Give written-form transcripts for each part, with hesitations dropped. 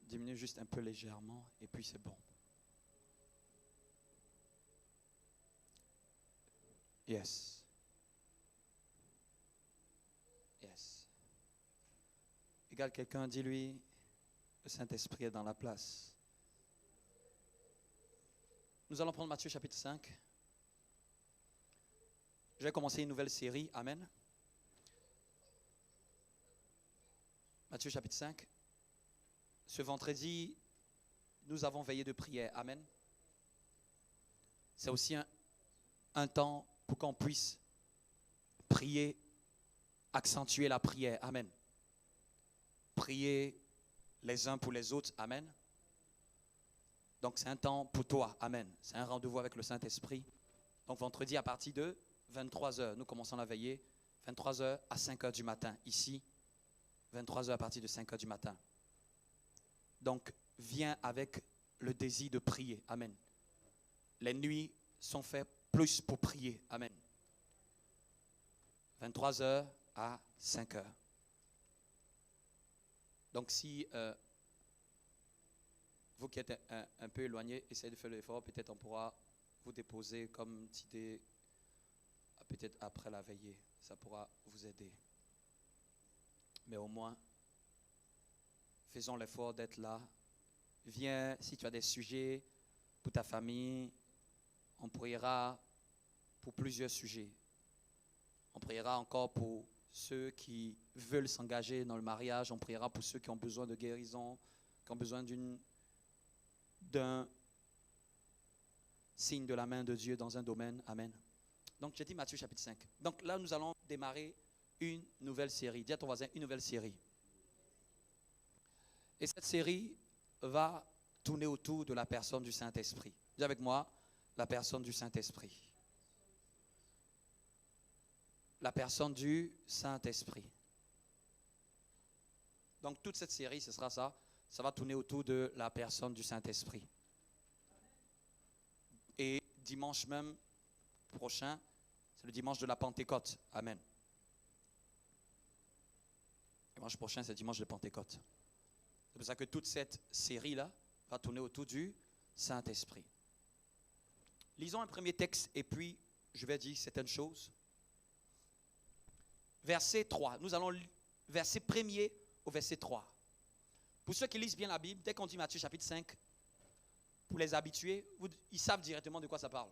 diminue juste un peu légèrement et puis c'est bon. Yes. Yes. Égale quelqu'un, dis-lui, le Saint-Esprit est dans la place. Nous allons prendre Matthieu chapitre 5. Je vais commencer une nouvelle série. Amen. Matthieu chapitre 5. Ce vendredi, nous avons veillé de prière. Amen. C'est aussi un temps pour qu'on puisse prier, accentuer la prière. Amen. Prier les uns pour les autres. Amen. Donc c'est un temps pour toi. Amen. C'est un rendez-vous avec le Saint-Esprit. Donc vendredi à partir de 23h, nous commençons la veillée. 23h à 5h du matin. Ici, 23h à partir de 5h du matin. Donc, viens avec le désir de prier. Amen. Les nuits sont faites plus pour prier. Amen. 23h à 5h. Donc, si vous qui êtes un peu éloigné, essayez de faire l'effort. Peut-être on pourra vous déposer comme idée, peut-être après la veillée. Ça pourra vous aider. Mais au moins, faisons l'effort d'être là. Viens, si tu as des sujets pour ta famille, on priera pour plusieurs sujets. On priera encore pour ceux qui veulent s'engager dans le mariage. On priera pour ceux qui ont besoin de guérison, qui ont besoin d'un signe de la main de Dieu dans un domaine. Amen. Donc, j'ai dit Matthieu chapitre 5. Donc là, nous allons démarrer une nouvelle série. Dis à ton voisin, une nouvelle série. Et cette série va tourner autour de la personne du Saint-Esprit. Dis avec moi, la personne du Saint-Esprit. La personne du Saint-Esprit. Donc toute cette série, ce sera ça. Ça va tourner autour de la personne du Saint-Esprit. Et dimanche même prochain, c'est le dimanche de la Pentecôte. Amen. Dimanche prochain, c'est dimanche de Pentecôte. C'est pour ça que toute cette série-là va tourner autour du Saint-Esprit. Lisons un premier texte et puis je vais dire certaines choses. Verset 3. Nous allons verset 1er au verset 3. Pour ceux qui lisent bien la Bible, dès qu'on dit Matthieu chapitre 5, pour les habitués, ils savent directement de quoi ça parle.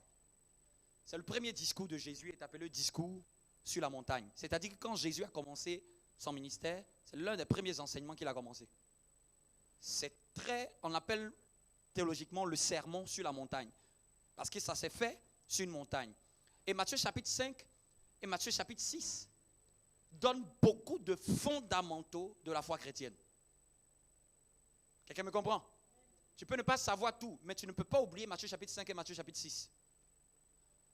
C'est le premier discours de Jésus, est appelé le discours sur la montagne. C'est-à-dire que quand Jésus a commencé son ministère, c'est l'un des premiers enseignements qu'il a commencé. On appelle théologiquement le sermon sur la montagne. Parce que ça s'est fait sur une montagne. Et Matthieu chapitre 5 et Matthieu chapitre 6 donnent beaucoup de fondamentaux de la foi chrétienne. Quelqu'un me comprend? Tu peux ne pas savoir tout, mais tu ne peux pas oublier Matthieu chapitre 5 et Matthieu chapitre 6.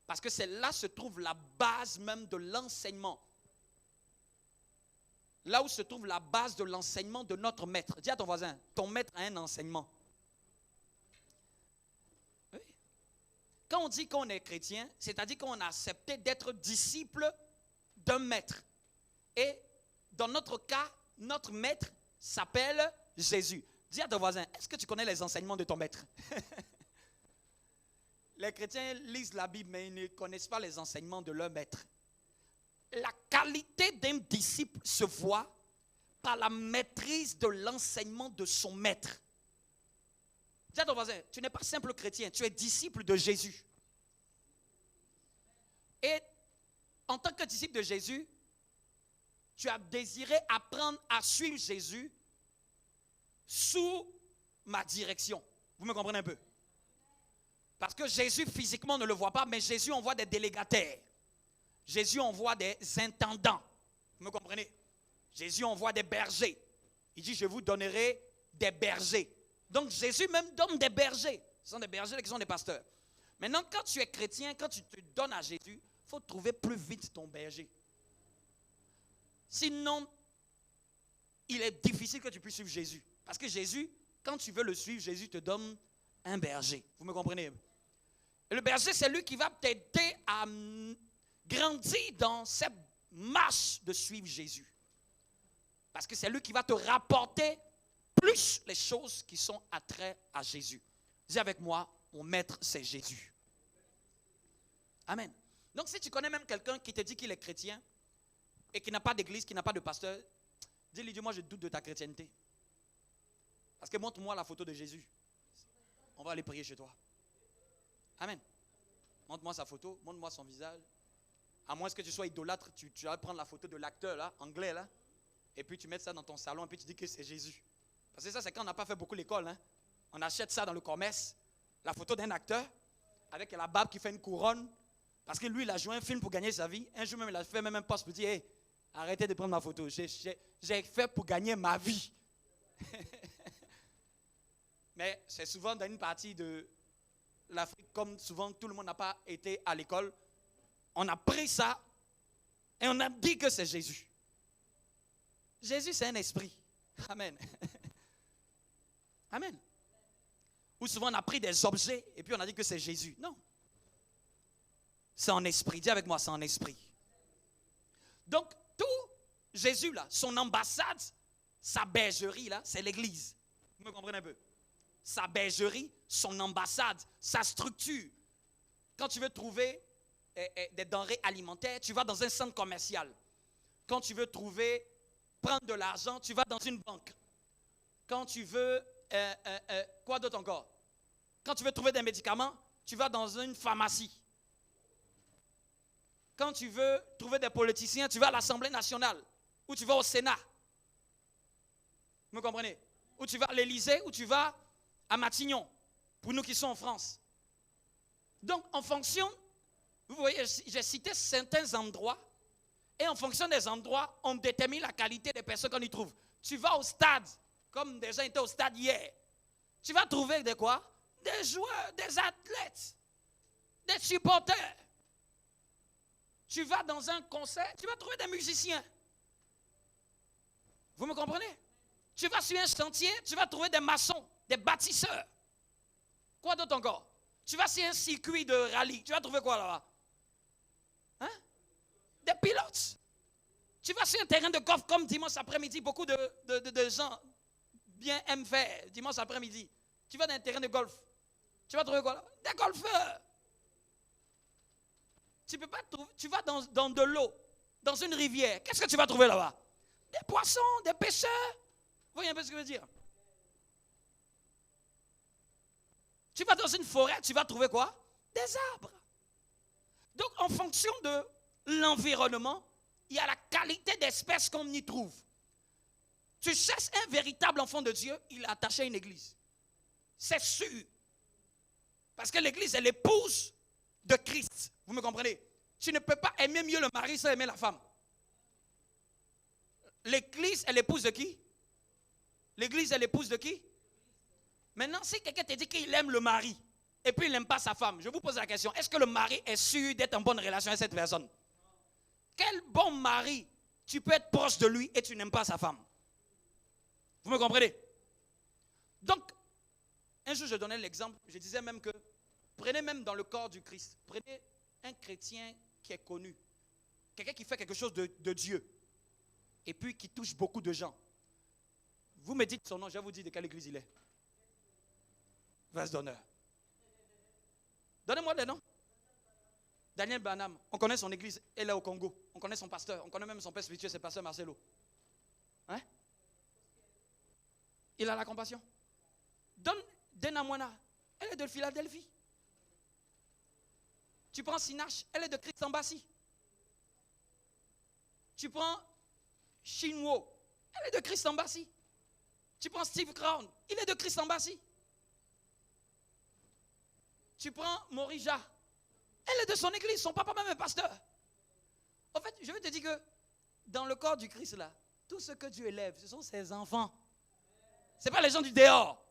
Parce que c'est là se trouve la base même de l'enseignement. Là où se trouve la base de l'enseignement de notre maître. Dis à ton voisin, ton maître a un enseignement. Oui. Quand on dit qu'on est chrétien, c'est-à-dire qu'on a accepté d'être disciple d'un maître. Et dans notre cas, notre maître s'appelle Jésus. Dis à ton voisin, est-ce que tu connais les enseignements de ton maître? Les chrétiens lisent la Bible, mais ils ne connaissent pas les enseignements de leur maître. La qualité d'un disciple se voit par la maîtrise de l'enseignement de son maître. Dis à ton voisin, tu n'es pas simple chrétien, tu es disciple de Jésus. Et en tant que disciple de Jésus, tu as désiré apprendre à suivre Jésus sous ma direction. Vous me comprenez un peu? Parce que Jésus physiquement ne le voit pas, mais Jésus envoie des délégataires. Jésus envoie des intendants. Vous me comprenez? Jésus envoie des bergers. Il dit, je vous donnerai des bergers. Donc Jésus même donne des bergers. Ce sont des bergers qui sont des pasteurs. Maintenant, quand tu es chrétien, quand tu te donnes à Jésus, il faut trouver plus vite ton berger. Sinon, il est difficile que tu puisses suivre Jésus. Parce que Jésus, quand tu veux le suivre, Jésus te donne un berger. Vous me comprenez? Et le berger, c'est lui qui va t'aider à grandir dans cette marche de suivre Jésus. Parce que c'est lui qui va te rapporter plus les choses qui sont attraits à Jésus. Dis avec moi, mon maître, c'est Jésus. Amen. Donc, si tu connais même quelqu'un qui te dit qu'il est chrétien et qui n'a pas d'église, qui n'a pas de pasteur, dis-lui, dis-moi, je doute de ta chrétienté. Parce que montre-moi la photo de Jésus. On va aller prier chez toi. Amen. Montre-moi sa photo, montre-moi son visage. À moins que tu sois idolâtre, tu vas prendre la photo de l'acteur là, anglais là, et puis tu mets ça dans ton salon, et puis tu dis que c'est Jésus. Parce que ça, c'est quand on n'a pas fait beaucoup l'école. Hein. On achète ça dans le commerce, la photo d'un acteur, avec la barbe qui fait une couronne, parce que lui, il a joué un film pour gagner sa vie. Un jour même, il a fait même un poste pour dire, hey, arrêtez de prendre ma photo, j'ai fait pour gagner ma vie. Mais c'est souvent dans une partie de l'Afrique, comme souvent tout le monde n'a pas été à l'école, on a pris ça et on a dit que c'est Jésus. Jésus, c'est un esprit. Amen. Amen. Ou souvent on a pris des objets et puis on a dit que c'est Jésus. Non. C'est en esprit. Dis avec moi, c'est en esprit. Donc, tout Jésus, là, son ambassade, sa bergerie, là, c'est l'église. Vous me comprenez un peu? Sa bergerie, son ambassade, sa structure. Quand tu veux trouver des denrées alimentaires, tu vas dans un centre commercial. Quand tu veux prendre de l'argent, tu vas dans une banque. Quand tu veux, quoi d'autre encore? Quand tu veux trouver des médicaments, tu vas dans une pharmacie. Quand tu veux trouver des politiciens, tu vas à l'Assemblée nationale ou tu vas au Sénat. Vous me comprenez? Ou tu vas à l'Élysée ou tu vas à Matignon, pour nous qui sommes en France. Donc, en fonction, vous voyez, j'ai cité certains endroits, et en fonction des endroits, on détermine la qualité des personnes qu'on y trouve. Tu vas au stade, comme des gens étaient au stade hier, tu vas trouver des quoi? Des joueurs, des athlètes, des supporters. Tu vas dans un concert, tu vas trouver des musiciens. Vous me comprenez? Tu vas sur un chantier, tu vas trouver des maçons, des bâtisseurs. Quoi d'autre encore? Tu vas sur un circuit de rallye, tu vas trouver quoi là-bas? Hein? Des pilotes. Tu vas sur un terrain de golf comme dimanche après-midi, beaucoup de gens bien aiment faire dimanche après-midi. Tu vas dans un terrain de golf. Tu vas trouver quoi là? Des golfeurs. Tu peux pas trouver, tu vas dans de l'eau, dans une rivière. Qu'est-ce que tu vas trouver là-bas? Des poissons, des pêcheurs. Vous voyez un peu ce que je veux dire? Tu vas dans une forêt, tu vas trouver quoi? Des arbres. Donc, en fonction de l'environnement, il y a la qualité d'espèce qu'on y trouve. Tu cherches un véritable enfant de Dieu, il est attaché à une église. C'est sûr. Parce que l'église est l'épouse de Christ. Vous me comprenez? Tu ne peux pas aimer mieux le mari sans aimer la femme. L'église est l'épouse de qui? L'église est l'épouse de qui? Maintenant, si quelqu'un te dit qu'il aime le mari et puis il n'aime pas sa femme, je vous pose la question, est-ce que le mari est sûr d'être en bonne relation avec cette personne? Quel bon mari tu peux être proche de lui et tu n'aimes pas sa femme? Vous me comprenez? Donc, un jour je donnais l'exemple, je disais même que, prenez même dans le corps du Christ, prenez un chrétien qui est connu, quelqu'un qui fait quelque chose de Dieu et puis qui touche beaucoup de gens. Vous me dites son nom, je vais vous dire de quelle église il est. Vase d'honneur. Donnez-moi les noms. Daniel Branham, on connaît son église, elle est au Congo. On connaît son pasteur, on connaît même son père spirituel, c'est pasteur Marcelo. Hein? Il a la compassion. Donne Dena Moana, elle est de Philadelphie. Tu prends Sinache, elle est de Christ Embassy. Tu prends Shinwo, elle est de Christ Embassy. Tu prends Steve Crown, il est de Christ Embassy. Tu prends Morija, elle est de son église, son papa même est pasteur. En fait, je vais te dire que dans le corps du Christ là, tout ce que Dieu élève, ce sont ses enfants. Ce n'est pas les gens du dehors.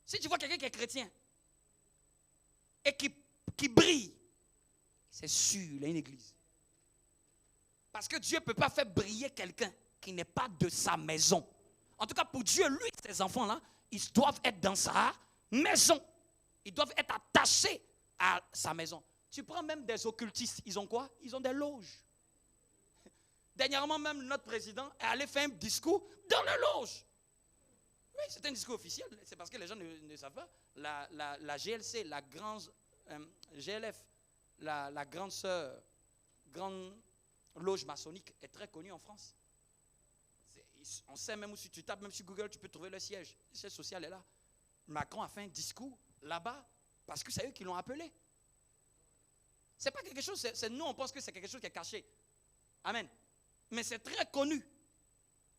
Si tu vois quelqu'un qui est chrétien et qui brille, c'est sûr, il a une église. Parce que Dieu ne peut pas faire briller quelqu'un qui n'est pas de sa maison. En tout cas, pour Dieu, lui, ces enfants-là, ils doivent être dans sa maison. Ils doivent être attachés à sa maison. Tu prends même des occultistes, ils ont quoi? Ils ont des loges. Dernièrement, même notre président est allé faire un discours dans la loge. c'est un discours officiel. C'est parce que les gens ne savent pas. La GLC, la grande GLF, la grande sœur, grande loge maçonnique est très connue en France. On sait même, si tu tapes même sur Google, tu peux trouver le siège. Le siège social est là. Macron a fait un discours là-bas parce que c'est eux qui l'ont appelé. C'est pas quelque chose, c'est nous on pense que c'est quelque chose qui est caché. Amen. Mais c'est très connu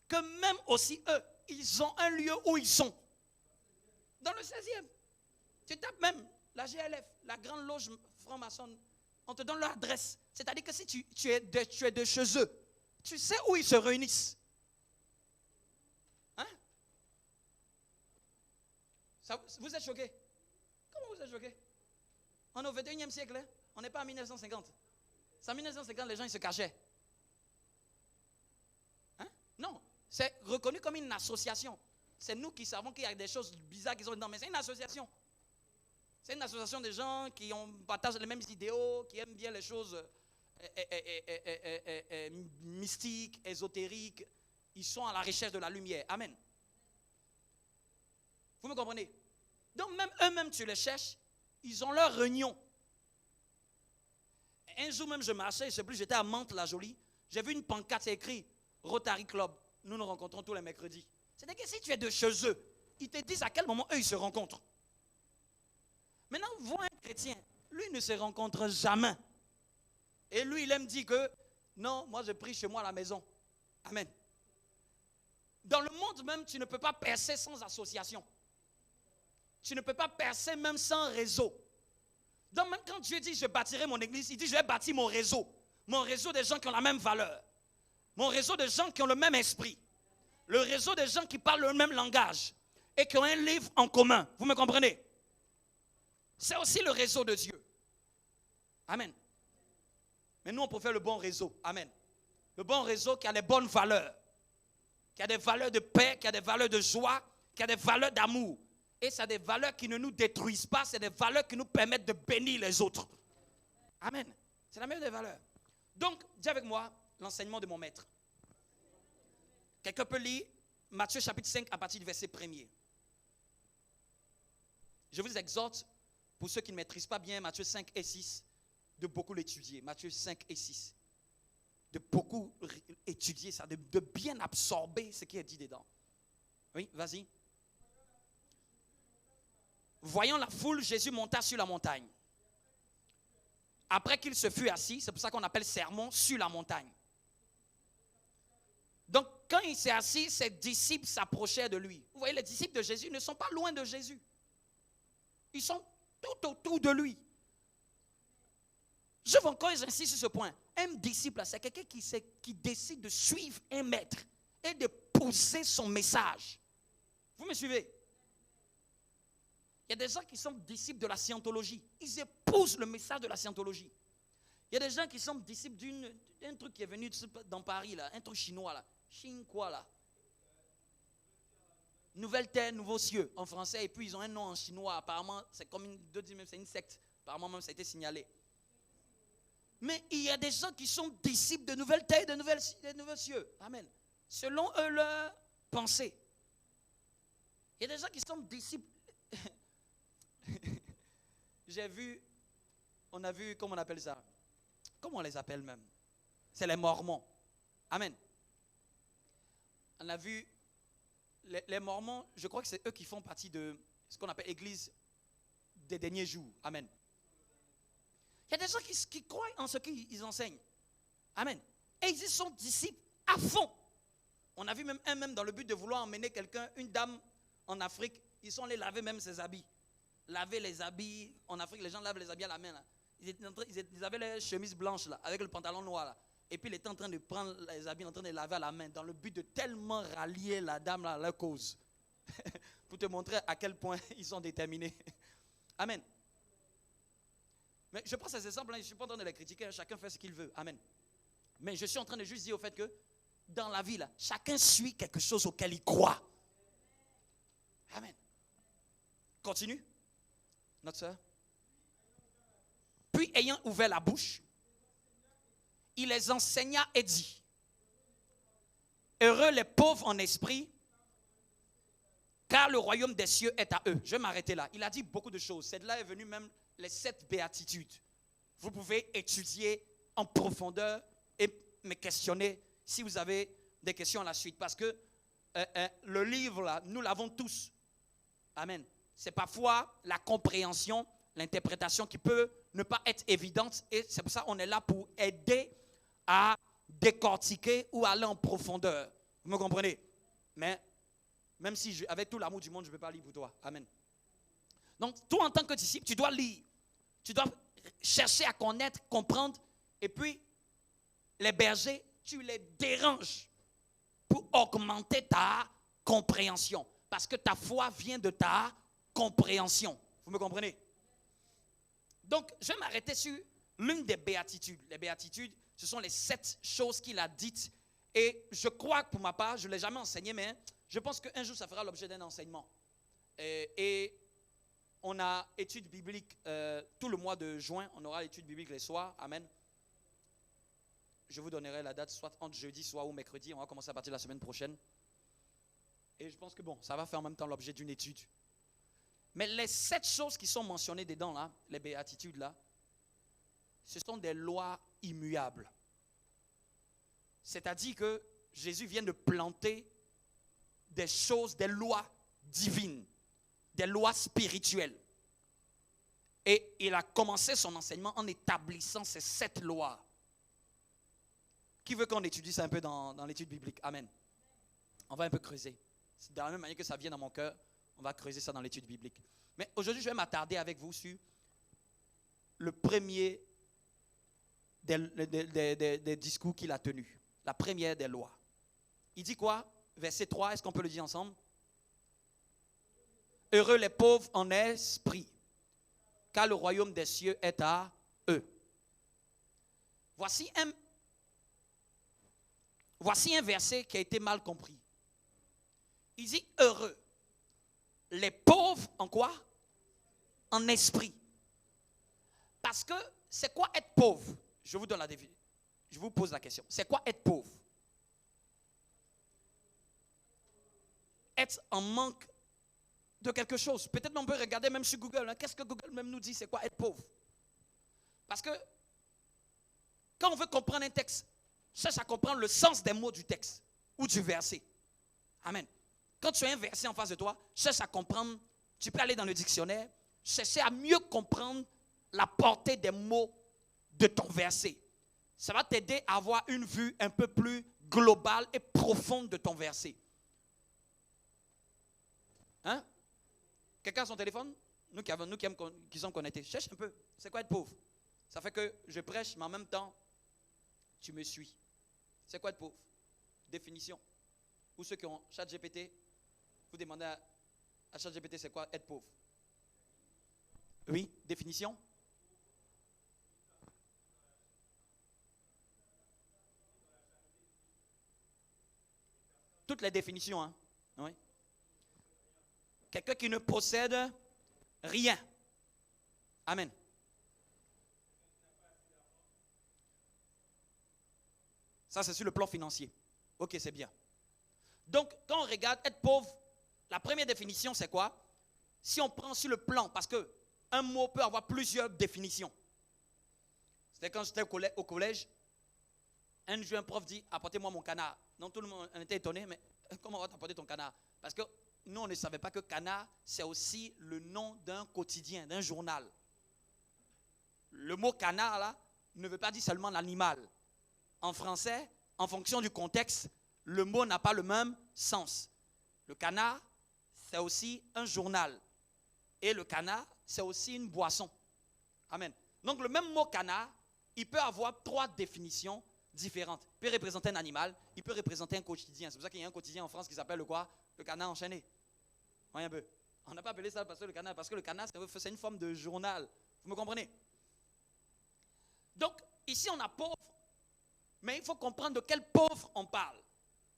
que même aussi eux, ils ont un lieu où ils sont. Dans le 16e. Tu tapes même la GLF, la grande loge franc-maçonne, on te donne leur adresse. C'est-à-dire que si tu es de chez eux, tu sais où ils se réunissent. Hein? Vous êtes choqués? Comment vous êtes choqués? On est au 21e siècle, hein? On n'est pas en 1950. C'est en 1950, les gens ils se cachaient. Hein? Non, c'est reconnu comme une association. C'est nous qui savons qu'il y a des choses bizarres qui sont dedans, mais c'est une association. C'est une association de gens qui partagent les mêmes idéaux, qui aiment bien les choses mystiques, ésotériques. Ils sont à la recherche de la lumière. Amen. Vous me comprenez? Donc même eux-mêmes, tu les cherches, ils ont leur réunion. Un jour même, je marchais, je ne sais plus, j'étais à Mantes-la-Jolie. J'ai vu une pancarte, c'est écrit Rotary Club. Nous nous rencontrons tous les mercredis. C'est-à-dire que si tu es de chez eux, ils te disent à quel moment eux, ils se rencontrent. Maintenant, vois un chrétien, lui ne se rencontre jamais. Et lui, il aime dire que, non, moi je prie chez moi à la maison. Amen. Dans le monde même, tu ne peux pas percer sans association. Tu ne peux pas percer même sans réseau. Donc même quand Dieu dit, je bâtirai mon église, il dit, je vais bâtir mon réseau. Mon réseau des gens qui ont la même valeur. Mon réseau de gens qui ont le même esprit. Le réseau des gens qui parlent le même langage. Et qui ont un livre en commun. Vous me comprenez? C'est aussi le réseau de Dieu. Amen. Mais nous, on peut faire le bon réseau. Amen. Le bon réseau qui a les bonnes valeurs. Qui a des valeurs de paix, qui a des valeurs de joie, qui a des valeurs d'amour. Et c'est des valeurs qui ne nous détruisent pas, c'est des valeurs qui nous permettent de bénir les autres. Amen. C'est la meilleure des valeurs. Donc, dis avec moi l'enseignement de mon maître. Quelqu'un peut lire Matthieu chapitre 5 à partir du verset 1er. Je vous exhorte, pour ceux qui ne maîtrisent pas bien Matthieu 5 et 6, de beaucoup l'étudier. Matthieu 5 et 6. De beaucoup étudier ça, de bien absorber ce qui est dit dedans. Oui, vas-y. Voyant la foule, Jésus monta sur la montagne. Après qu'il se fut assis, c'est pour ça qu'on appelle sermon sur la montagne. Donc, quand il s'est assis, ses disciples s'approchaient de lui. Vous voyez, les disciples de Jésus ne sont pas loin de Jésus. Ils sont tout autour de lui. Je veux encore insister sur ce point. Un disciple, c'est quelqu'un qui décide de suivre un maître et de pousser son message. Vous me suivez? Il y a des gens qui sont disciples de la scientologie. Ils épousent le message de la scientologie. Il y a des gens qui sont disciples d'un truc qui est venu dans Paris, là, un truc chinois, là. Chine quoi, là? Nouvelle terre, nouveaux cieux, en français. Et puis, ils ont un nom en chinois. Apparemment, c'est comme c'est une secte. Apparemment, même, ça a été signalé. Mais il y a des gens qui sont disciples de nouvelles terres, de nouveaux cieux. Amen. Selon eux, leur pensée. Il y a des gens qui sont disciples. On a vu, comment on appelle ça? Comment on les appelle même? C'est les Mormons. Amen. On a vu, les Mormons, je crois que c'est eux qui font partie de ce qu'on appelle l'église des derniers jours. Amen. Il y a des gens qui croient en ce qu'ils enseignent. Amen. Et ils sont disciples à fond. On a vu même dans le but de vouloir emmener quelqu'un, une dame en Afrique, ils sont allés laver même ses habits. Laver les habits. En Afrique, les gens lavent les habits à la main. Là. Ils avaient les chemises blanches là, avec le pantalon noir. Là. Et puis, ils étaient en train de prendre les habits, en train de les laver à la main, dans le but de tellement rallier la dame là, à leur cause. Pour te montrer à quel point ils sont déterminés. Amen. Mais je prends ces exemples, je ne suis pas en train de les critiquer, chacun fait ce qu'il veut. Amen. Mais je suis en train de juste dire au fait que, dans la vie, là, chacun suit quelque chose auquel il croit. Amen. Continue. Notre soeur. Puis, ayant ouvert la bouche, il les enseigna et dit, heureux les pauvres en esprit, car le royaume des cieux est à eux. Je vais m'arrêter là. Il a dit beaucoup de choses. C'est de là est venu même les 7 béatitudes. Vous pouvez étudier en profondeur et me questionner si vous avez des questions à la suite. Parce que le livre, là, nous l'avons tous. Amen. C'est parfois la compréhension, l'interprétation qui peut ne pas être évidente. Et c'est pour ça qu'on est là pour aider à décortiquer ou aller en profondeur. Vous me comprenez? Mais même si avec tout l'amour du monde, je ne peux pas lire pour toi. Amen. Donc, toi en tant que disciple, tu dois lire. Tu dois chercher à connaître, comprendre. Et puis, les bergers, tu les déranges pour augmenter ta compréhension. Parce que ta foi vient de ta compréhension. Vous me comprenez? Donc, je vais m'arrêter sur l'une des béatitudes. Les béatitudes, ce sont les 7 choses qu'il a dites. Et je crois que pour ma part, je ne l'ai jamais enseigné, mais je pense qu'un jour, ça fera l'objet d'un enseignement. Et on a études bibliques tout le mois de juin. On aura l'étude biblique les soirs. Amen. Je vous donnerai la date, soit entre jeudi, soit ou mercredi. On va commencer à partir de la semaine prochaine. Et je pense que bon, ça va faire en même temps l'objet d'une étude. Mais les 7 choses qui sont mentionnées dedans, là, les béatitudes, là, ce sont des lois immuables. C'est-à-dire que Jésus vient de planter des choses, des lois divines, des lois spirituelles. Et il a commencé son enseignement en établissant ces 7 lois. Qui veut qu'on étudie ça un peu dans l'étude biblique? Amen. On va un peu creuser. C'est de la même manière que ça vient dans mon cœur, on va creuser ça dans l'étude biblique. Mais aujourd'hui, je vais m'attarder avec vous sur le premier des discours qu'il a tenus. La première des lois. Il dit quoi? Verset 3, est-ce qu'on peut le dire ensemble? Heureux les pauvres en esprit, car le royaume des cieux est à eux. Voici un verset qui a été mal compris. Il dit heureux. Les pauvres en quoi? En esprit. Parce que c'est quoi être pauvre? Je vous donne la définition. Je vous pose la question. C'est quoi être pauvre? Être en manque de quelque chose. Peut-être on peut regarder même sur Google. Hein. Qu'est-ce que Google même nous dit? C'est quoi être pauvre? Parce que quand on veut comprendre un texte, cherche à comprendre le sens des mots du texte ou du verset. Amen. Quand tu as un verset en face de toi, cherche à comprendre, tu peux aller dans le dictionnaire, chercher à mieux comprendre la portée des mots de ton verset. Ça va t'aider à avoir une vue un peu plus globale et profonde de ton verset. Hein? Quelqu'un a son téléphone? Nous qui sommes connectés. Cherche un peu. C'est quoi être pauvre? Ça fait que je prêche, mais en même temps, tu me suis. C'est quoi être pauvre? Définition. Ou ceux qui ont ChatGPT, vous demandez à ChatGPT c'est quoi être pauvre? Oui, définition. Toutes les définitions, hein? Oui. Quelqu'un qui ne possède rien. Amen. Ça, c'est sur le plan financier. Ok, c'est bien. Donc, quand on regarde être pauvre, la première définition, c'est quoi? Si on prend sur le plan, parce qu'un mot peut avoir plusieurs définitions. C'était quand j'étais au collège, un jour, un prof dit, apportez-moi mon canard. Donc, tout le monde était étonné, mais comment on va t'apporter ton canard? Parce que nous, on ne savait pas que canard, c'est aussi le nom d'un quotidien, d'un journal. Le mot canard, là, ne veut pas dire seulement l'animal. En français, en fonction du contexte, le mot n'a pas le même sens. Le canard, c'est aussi un journal. Et le canard, c'est aussi une boisson. Amen. Donc, le même mot canard, il peut avoir 3 définitions différentes. Il peut représenter un animal, il peut représenter un quotidien. C'est pour ça qu'il y a un quotidien en France qui s'appelle le quoi? Le canard enchaîné. Voyez un peu. On n'a pas appelé ça parce que le canard, c'est une forme de journal. Vous me comprenez? Donc, ici, on a pauvre, mais il faut comprendre de quel pauvre on parle.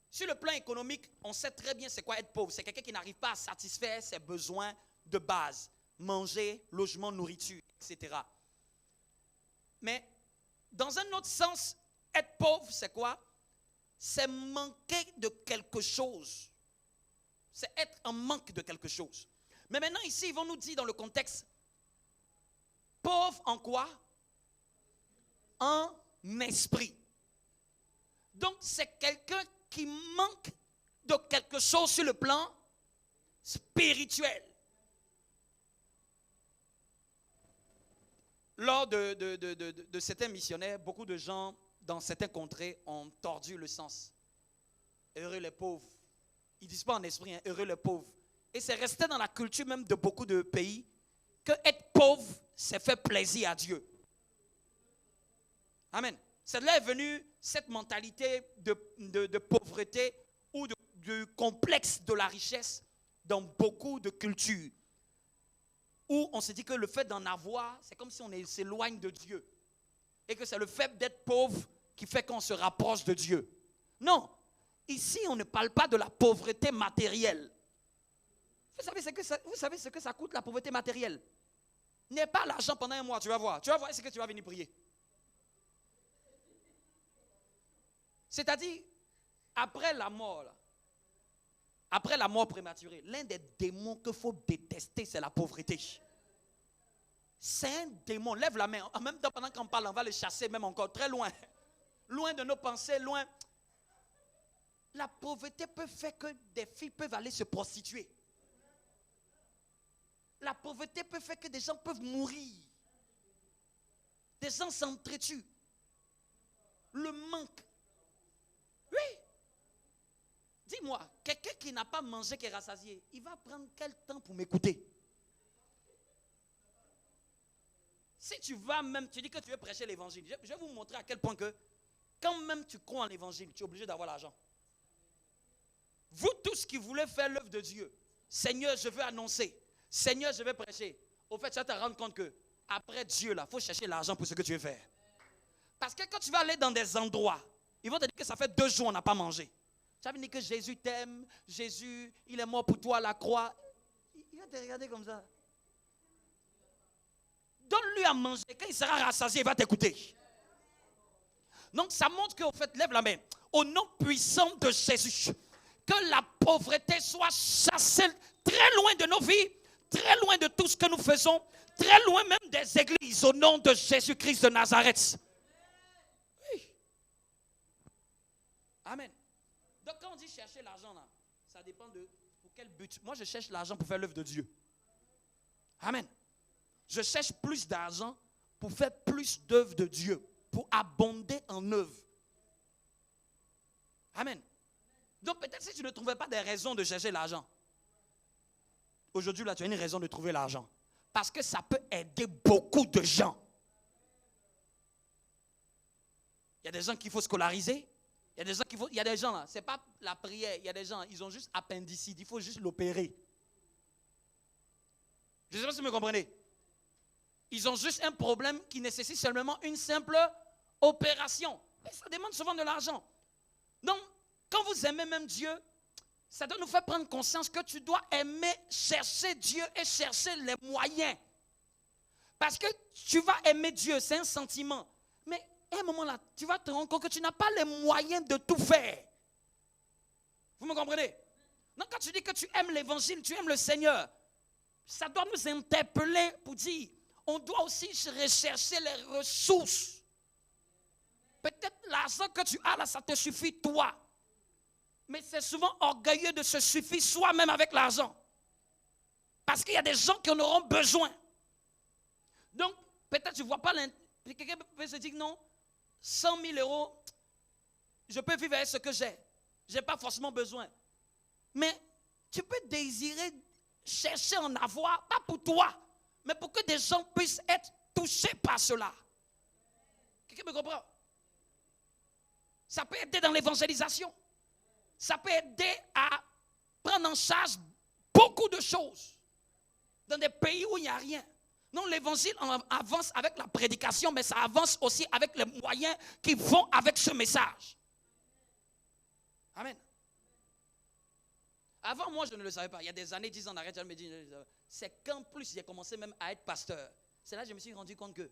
Sur le plan économique, on sait très bien c'est quoi être pauvre. C'est quelqu'un qui n'arrive pas à satisfaire ses besoins de base. Manger, logement, nourriture, etc. Mais, dans un autre sens, être pauvre, c'est quoi? C'est manquer de quelque chose. C'est être en manque de quelque chose. Mais maintenant, ici, ils vont nous dire dans le contexte, pauvre en quoi? En esprit. Donc, c'est quelqu'un qui manque de quelque chose sur le plan spirituel. Lors de certains missionnaires, beaucoup de gens dans certaines contrées ont tordu le sens. Heureux les pauvres. Ils ne disent pas en esprit, hein, heureux les pauvres. Et c'est resté dans la culture même de beaucoup de pays que être pauvre, c'est faire plaisir à Dieu. Amen. C'est là est venue cette mentalité de pauvreté ou de complexe de la richesse dans beaucoup de cultures. Où on se dit que le fait d'en avoir, c'est comme si on s'éloigne de Dieu. Et que c'est le fait d'être pauvre qui fait qu'on se rapproche de Dieu. Non. Ici, on ne parle pas de la pauvreté matérielle. Vous savez ce que ça coûte, la pauvreté matérielle? N'aie pas l'argent pendant un mois, tu vas voir. Tu vas voir, est-ce que tu vas venir prier? C'est-à-dire, après la mort, là, après la mort prématurée, l'un des démons qu'il faut détester, c'est la pauvreté. C'est un démon. Lève la main. En même temps, pendant qu'on parle, on va le chasser même encore très loin. Loin de nos pensées, loin. La pauvreté peut faire que des filles peuvent aller se prostituer. La pauvreté peut faire que des gens peuvent mourir. Des gens s'entretuent. Le manque. Oui. Dis-moi, quelqu'un qui n'a pas mangé, qui est rassasié, il va prendre quel temps pour m'écouter? Si tu vas même, tu dis que tu veux prêcher l'évangile, je vais vous montrer à quel point que, quand même tu crois en l'évangile, tu es obligé d'avoir l'argent. Vous tous qui voulez faire l'œuvre de Dieu, Seigneur, je veux annoncer, Seigneur, je veux prêcher. Au fait, tu vas te rendre compte que, après Dieu, là, il faut chercher l'argent pour ce que tu veux faire. Parce que quand tu vas aller dans des endroits, ils vont te dire que ça fait 2 jours on n'a pas mangé. Ça veut dire que Jésus t'aime, Jésus, il est mort pour toi à la croix. Il va te regarder comme ça. Donne-lui à manger. Quand il sera rassasié, il va t'écouter. Donc ça montre qu'au fait, lève la main. Au nom puissant de Jésus, que la pauvreté soit chassée très loin de nos vies, très loin de tout ce que nous faisons, très loin même des églises, au nom de Jésus-Christ de Nazareth. Oui. Amen. Donc quand on dit chercher l'argent là, ça dépend de pour quel but. Moi je cherche l'argent pour faire l'œuvre de Dieu. Amen. Je cherche plus d'argent pour faire plus d'œuvre de Dieu, pour abonder en œuvre. Amen. Donc peut-être si tu ne trouvais pas des raisons de chercher l'argent, aujourd'hui là tu as une raison de trouver l'argent. Parce que ça peut aider beaucoup de gens. Il y a des gens qu'il faut scolariser. Il y a des gens il y a des gens là, c'est pas la prière, il y a des gens, ils ont juste appendicite, il faut juste l'opérer. Je ne sais pas si vous me comprenez. Ils ont juste un problème qui nécessite seulement une simple opération. Et ça demande souvent de l'argent. Donc, quand vous aimez même Dieu, ça doit nous faire prendre conscience que tu dois aimer chercher Dieu et chercher les moyens. Parce que tu vas aimer Dieu, c'est un sentiment. Mais à un moment là, tu vas te rendre compte que tu n'as pas les moyens de tout faire. Vous me comprenez? Donc quand tu dis que tu aimes l'évangile, tu aimes le Seigneur, ça doit nous interpeller pour dire, on doit aussi rechercher les ressources. Peut-être l'argent que tu as là, ça te suffit toi. Mais c'est souvent orgueilleux de se suffire soi-même avec l'argent. Parce qu'il y a des gens qui en auront besoin. Donc, peut-être tu ne vois pas quelqu'un peut se dire non, 100 000 euros, je peux vivre avec ce que j'ai. Je n'ai pas forcément besoin. Mais tu peux désirer chercher en avoir, pas pour toi, mais pour que des gens puissent être touchés par cela. Quelqu'un me comprend? Ça peut aider dans l'évangélisation. Ça peut aider à prendre en charge beaucoup de choses dans des pays où il n'y a rien. Non, l'évangile avance avec la prédication, mais ça avance aussi avec les moyens qui vont avec ce message. Amen. Avant, moi, je ne le savais pas. Il y a des années, 10 ans d'arrêt, je me dis, c'est qu'en plus, j'ai commencé même à être pasteur. C'est là que je me suis rendu compte que,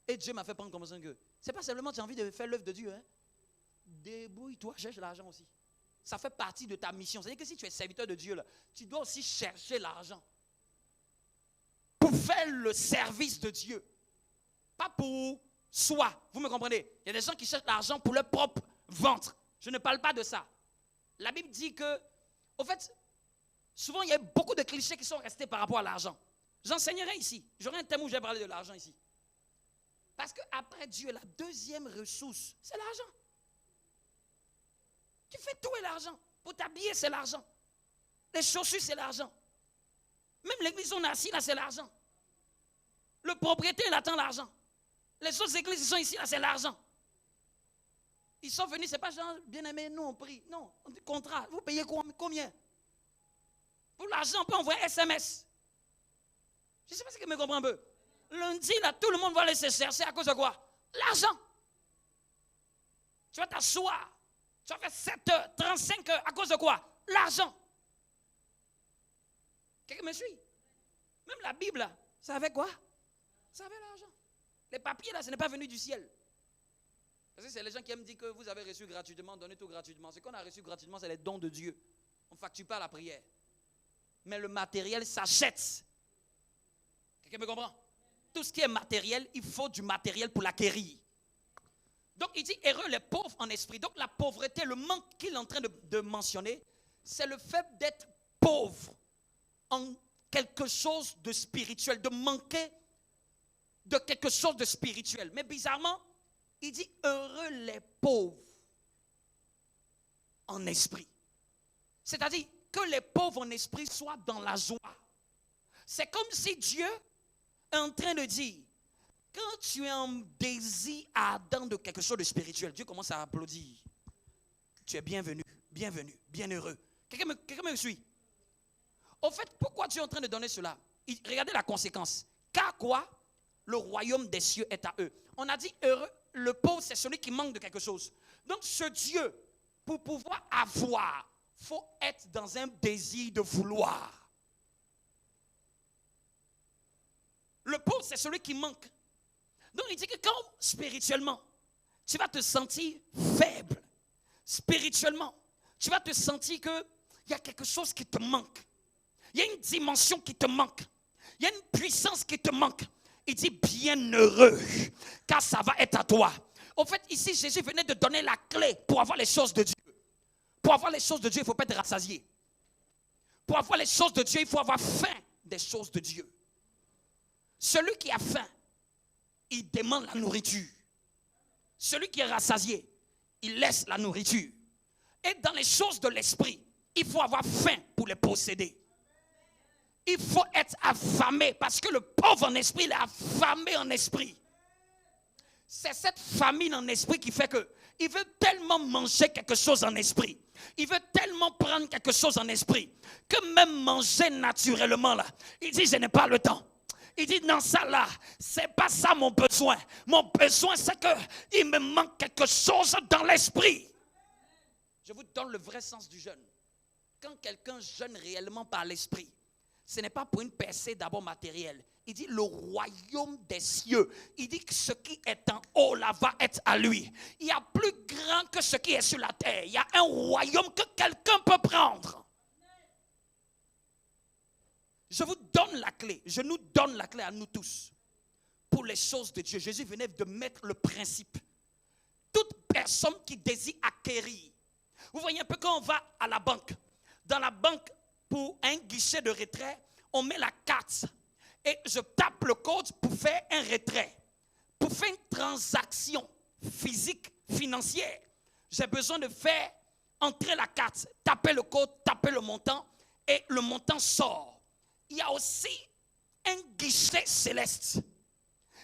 et Dieu m'a fait prendre conscience que, c'est pas simplement que tu as envie de faire l'œuvre de Dieu. Hein. Débrouille-toi, cherche l'argent aussi. Ça fait partie de ta mission. C'est-à-dire que si tu es serviteur de Dieu, là, tu dois aussi chercher l'argent pour faire le service de Dieu. Pas pour soi. Vous me comprenez? Il y a des gens qui cherchent l'argent pour leur propre ventre. Je ne parle pas de ça. La Bible dit que, au fait, souvent il y a beaucoup de clichés qui sont restés par rapport à l'argent. J'enseignerai ici. J'aurai un thème où je vais parler de l'argent ici. Parce qu'après Dieu, la deuxième ressource, c'est l'argent. Tu fais tout et l'argent. Pour t'habiller, c'est l'argent. Les chaussures, c'est l'argent. Même l'église où on est assis, là, c'est l'argent. Le propriétaire, il attend l'argent. Les autres églises qui sont ici, là, c'est l'argent. Ils sont venus, c'est pas genre, bien aimé, nous on prie. Non, on dit contrat. Vous payez combien? Pour l'argent, on peut envoyer SMS. Je ne sais pas si vous me comprenez un peu. Lundi, là, tout le monde va aller se chercher à cause de quoi? L'argent. Tu vas t'asseoir. Tu vas faire 7 heures, 35 heures. À cause de quoi? L'argent. Quelqu'un me suit? Même la Bible, là, ça avait quoi? Ça avait l'argent. Les papiers, là, ce n'est pas venu du ciel. Parce que c'est les gens qui aiment dire que vous avez reçu gratuitement, donnez tout gratuitement. Ce qu'on a reçu gratuitement, c'est les dons de Dieu. On ne facture pas la prière. Mais le matériel s'achète. Quelqu'un me comprend? Tout ce qui est matériel, il faut du matériel pour l'acquérir. Donc il dit heureux les pauvres en esprit. Donc la pauvreté, le manque qu'il est en train de mentionner, c'est le fait d'être pauvre en quelque chose de spirituel, de manquer de quelque chose de spirituel. Mais bizarrement, il dit heureux les pauvres en esprit. C'est-à-dire que les pauvres en esprit soient dans la joie. C'est comme si Dieu est en train de dire, quand tu es en désir ardent de quelque chose de spirituel, Dieu commence à applaudir. Tu es bienvenu, bienvenu, bienheureux. Quelqu'un me suit? Au fait, pourquoi Dieu est en train de donner cela? Regardez la conséquence. Car quoi? Le royaume des cieux est à eux. On a dit heureux, le pauvre c'est celui qui manque de quelque chose. Donc ce Dieu, pour pouvoir avoir, il faut être dans un désir de vouloir. Le pauvre c'est celui qui manque. Donc il dit que quand spirituellement, tu vas te sentir faible, spirituellement, tu vas te sentir qu'il y a quelque chose qui te manque. Il y a une dimension qui te manque. Il y a une puissance qui te manque. Il dit bienheureux, car ça va être à toi. En fait, ici, Jésus venait de donner la clé pour avoir les choses de Dieu. Pour avoir les choses de Dieu, il ne faut pas être rassasié. Pour avoir les choses de Dieu, il faut avoir faim des choses de Dieu. Celui qui a faim, il demande la nourriture. Celui qui est rassasié, il laisse la nourriture. Et dans les choses de l'esprit, il faut avoir faim pour les posséder. Il faut être affamé parce que le pauvre en esprit, il est affamé en esprit. C'est cette famine en esprit qui fait que il veut tellement manger quelque chose en esprit. Il veut tellement prendre quelque chose en esprit que même manger naturellement là, il dit je n'ai pas le temps. Il dit non ça là, c'est pas ça mon besoin. Mon besoin c'est que il me manque quelque chose dans l'esprit. Je vous donne le vrai sens du jeûne. Quand quelqu'un jeûne réellement par l'esprit, ce n'est pas pour une percée d'abord matérielle. Il dit le royaume des cieux. Il dit que ce qui est en haut là va être à lui. Il y a plus grand que ce qui est sur la terre. Il y a un royaume que quelqu'un peut prendre. Je vous donne la clé. Je nous donne la clé à nous tous. Pour les choses de Dieu. Jésus venait de mettre le principe. Toute personne qui désire acquérir. Vous voyez un peu quand on va à la banque. Dans la banque, pour un guichet de retrait, on met la carte et je tape le code pour faire un retrait. Pour faire une transaction physique, financière, j'ai besoin de faire entrer la carte, taper le code, taper le montant et le montant sort. Il y a aussi un guichet céleste.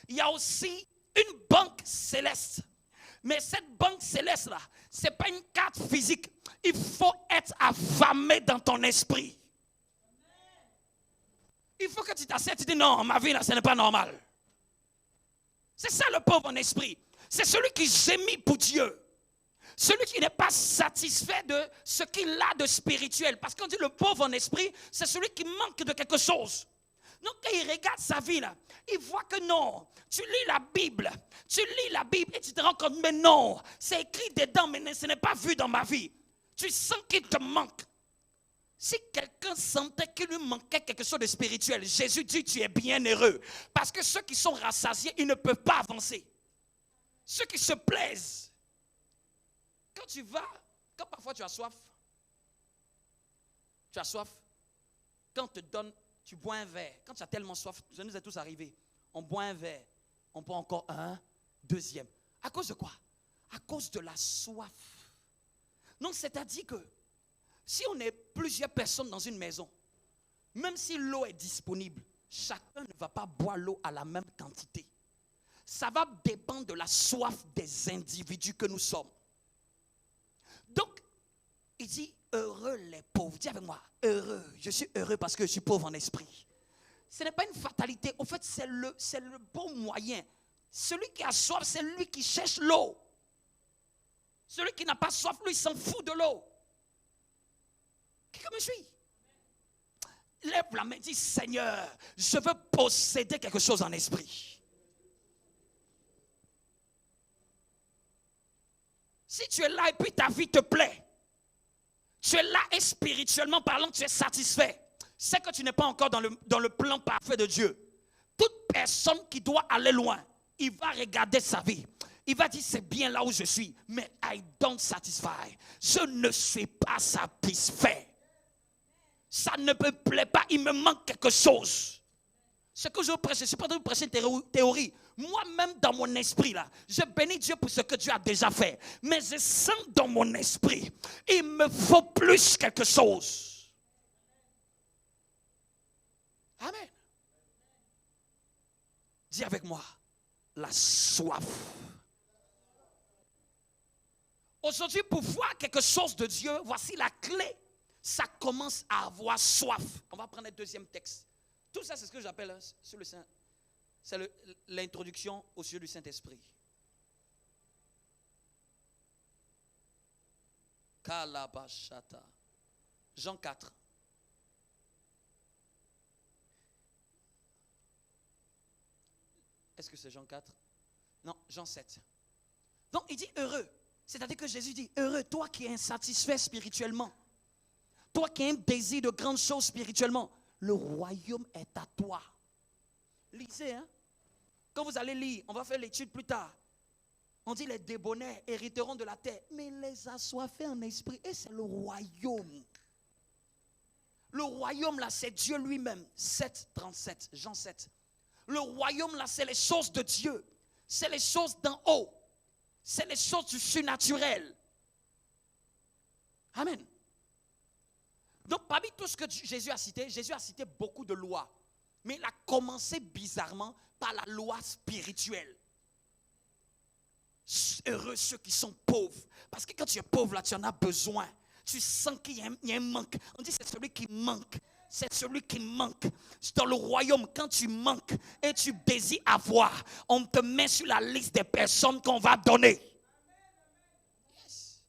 Il y a aussi une banque céleste. Mais cette banque céleste-là, ce n'est pas une carte physique. Il faut être affamé dans ton esprit. Il faut que tu t'assieds et tu dis non, ma vie là, ce n'est pas normal. C'est ça le pauvre en esprit. C'est celui qui gémit pour Dieu. Celui qui n'est pas satisfait de ce qu'il a de spirituel. Parce qu'on dit le pauvre en esprit, c'est celui qui manque de quelque chose. Donc quand il regarde sa vie là, il voit que non, tu lis la Bible et tu te rends compte, mais non, c'est écrit dedans, mais ce n'est pas vu dans ma vie. Tu sens qu'il te manque. Si quelqu'un sentait qu'il lui manquait quelque chose de spirituel, Jésus dit, tu es bien heureux. Parce que ceux qui sont rassasiés, ils ne peuvent pas avancer. Ceux qui se plaisent. Quand parfois tu as soif, quand on te donne, tu bois un verre. Quand tu as tellement soif, ça nous est tous arrivé. On boit un verre, on boit encore un, deuxième. À cause de quoi? À cause de la soif. Donc c'est-à-dire que si on est plusieurs personnes dans une maison, même si l'eau est disponible, chacun ne va pas boire l'eau à la même quantité. Ça va dépendre de la soif des individus que nous sommes. Donc, il dit, heureux les pauvres. Dis avec moi, heureux. Je suis heureux parce que je suis pauvre en esprit. Ce n'est pas une fatalité. Au fait, c'est le bon moyen. Celui qui a soif, c'est lui qui cherche l'eau. Celui qui n'a pas soif, lui, il s'en fout de l'eau. Qui me suit? Lève la main, dis, Seigneur, je veux posséder quelque chose en esprit. Si tu es là et puis ta vie te plaît, tu es là et spirituellement parlant, tu es satisfait, c'est que tu n'es pas encore dans le plan parfait de Dieu. Toute personne qui doit aller loin, il va regarder sa vie. Il va dire, c'est bien là où je suis, mais I don't satisfy. Je ne suis pas satisfait. Ça ne me plaît pas, il me manque quelque chose. Ce que je prêche, je ne suis pas en train de prêcher une théorie. Moi-même, dans mon esprit, là, je bénis Dieu pour ce que Dieu a déjà fait. Mais je sens dans mon esprit, il me faut plus quelque chose. Amen. Dis avec moi, la soif. Aujourd'hui, pour voir quelque chose de Dieu, voici la clé. Ça commence à avoir soif. On va prendre le deuxième texte. Tout ça, c'est ce que j'appelle sur le Saint. C'est l'introduction au sujet du Saint-Esprit. Kalabashata. Jean 4. Est-ce que c'est Jean 4? Non, Jean 7. Donc, il dit heureux. C'est-à-dire que Jésus dit heureux, toi qui es insatisfait spirituellement. Toi qui as un désir de grandes choses spirituellement. Le royaume est à toi. Lisez, hein. Quand vous allez lire, on va faire l'étude plus tard. On dit les débonnaires hériteront de la terre. Mais les assoiffés en esprit, et c'est le royaume. Le royaume là, c'est Dieu lui-même. 7, 37, Jean 7. Le royaume là, c'est les choses de Dieu. C'est les choses d'en haut. C'est les choses du surnaturel. Amen. Donc, parmi tout ce que Jésus a cité beaucoup de lois. Mais il a commencé bizarrement par la loi spirituelle. Heureux ceux qui sont pauvres. Parce que quand tu es pauvre, là, tu en as besoin. Tu sens qu'il y a un manque. On dit c'est celui qui manque. C'est celui qui manque. Dans le royaume, quand tu manques et tu désires avoir, on te met sur la liste des personnes qu'on va donner. Yes.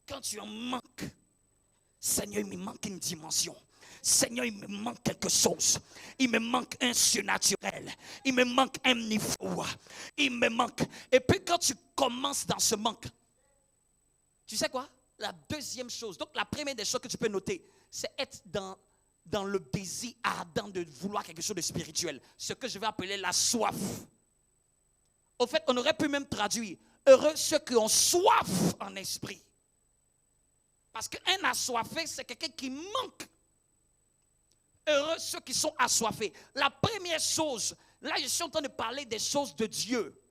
Quand tu en manques, Seigneur, il me manque une dimension. Seigneur, il me manque quelque chose. Il me manque un surnaturel. Il me manque un niveau. Il me manque. Et puis quand tu commences dans ce manque, tu sais quoi? La deuxième chose, donc la première des choses que tu peux noter, c'est être dans le désir ardent de vouloir quelque chose de spirituel. Ce que je vais appeler la soif. Au fait, on aurait pu même traduire heureux ceux qui ont soif en esprit. Parce qu'un assoiffé, c'est quelqu'un qui manque. Heureux ceux qui sont assoiffés. La première chose, là je suis en train de parler des choses de Dieu.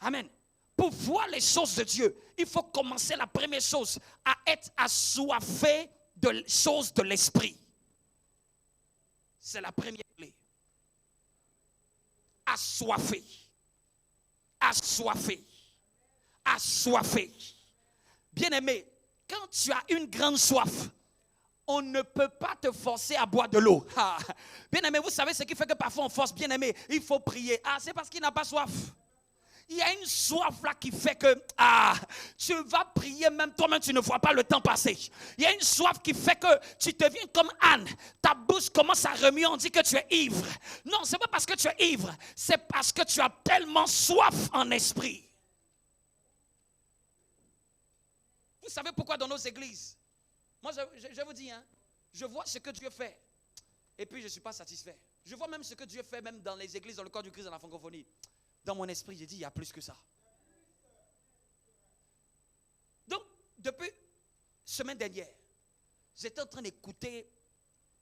Amen. Pour voir les choses de Dieu, il faut commencer la première chose à être assoiffé de choses de l'esprit. C'est la première clé. Assoiffé. Assoiffé. Assoiffé. Bien-aimé, quand tu as une grande soif, on ne peut pas te forcer à boire de l'eau. Bien-aimé, vous savez ce qui fait que parfois on force, bien-aimé, il faut prier. C'est parce qu'il n'a pas soif. Il y a une soif là qui fait que tu vas prier même toi-même, tu ne vois pas le temps passer. Il y a une soif qui fait que tu deviens comme Anne. Ta bouche commence à remuer, on dit que tu es ivre. Non, ce n'est pas parce que tu es ivre, c'est parce que tu as tellement soif en esprit. Vous savez pourquoi dans nos églises, moi je vous dis, hein, je vois ce que Dieu fait. Et puis je ne suis pas satisfait. Je vois même ce que Dieu fait même dans les églises, dans le corps du Christ, dans la francophonie. Dans mon esprit, j'ai dit, il y a plus que ça. Donc, depuis semaine dernière, j'étais en train d'écouter,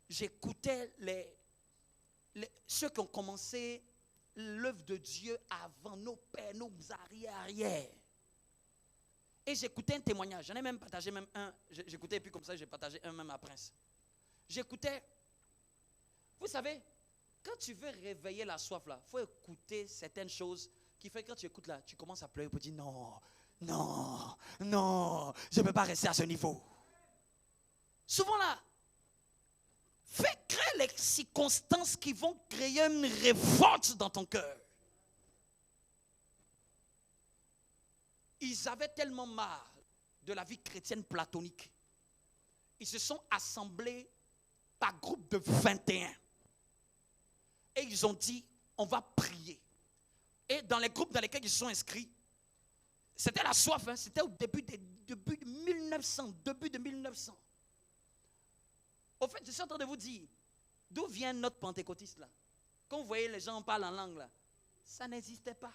j'écoutais ceux qui ont commencé l'œuvre de Dieu avant nos pères, nos arrière. Et j'écoutais un témoignage. J'en ai même partagé même un. J'écoutais et puis comme ça, j'ai partagé un même à Prince. J'écoutais. Vous savez, quand tu veux réveiller la soif là, il faut écouter certaines choses qui fait que quand tu écoutes là, tu commences à pleurer pour dire non, je ne peux pas rester à ce niveau. Souvent là, crée les circonstances qui vont créer une révolte dans ton cœur. Ils avaient tellement marre de la vie chrétienne platonique. Ils se sont assemblés par groupe de 21. Et ils ont dit, on va prier. Et dans les groupes dans lesquels ils se sont inscrits, c'était la soif, hein, c'était au début de 1900, début de 1900. Au fait, je suis en train de vous dire, d'où vient notre pentecôtiste là? Quand vous voyez les gens parlent en langue là, ça n'existait pas.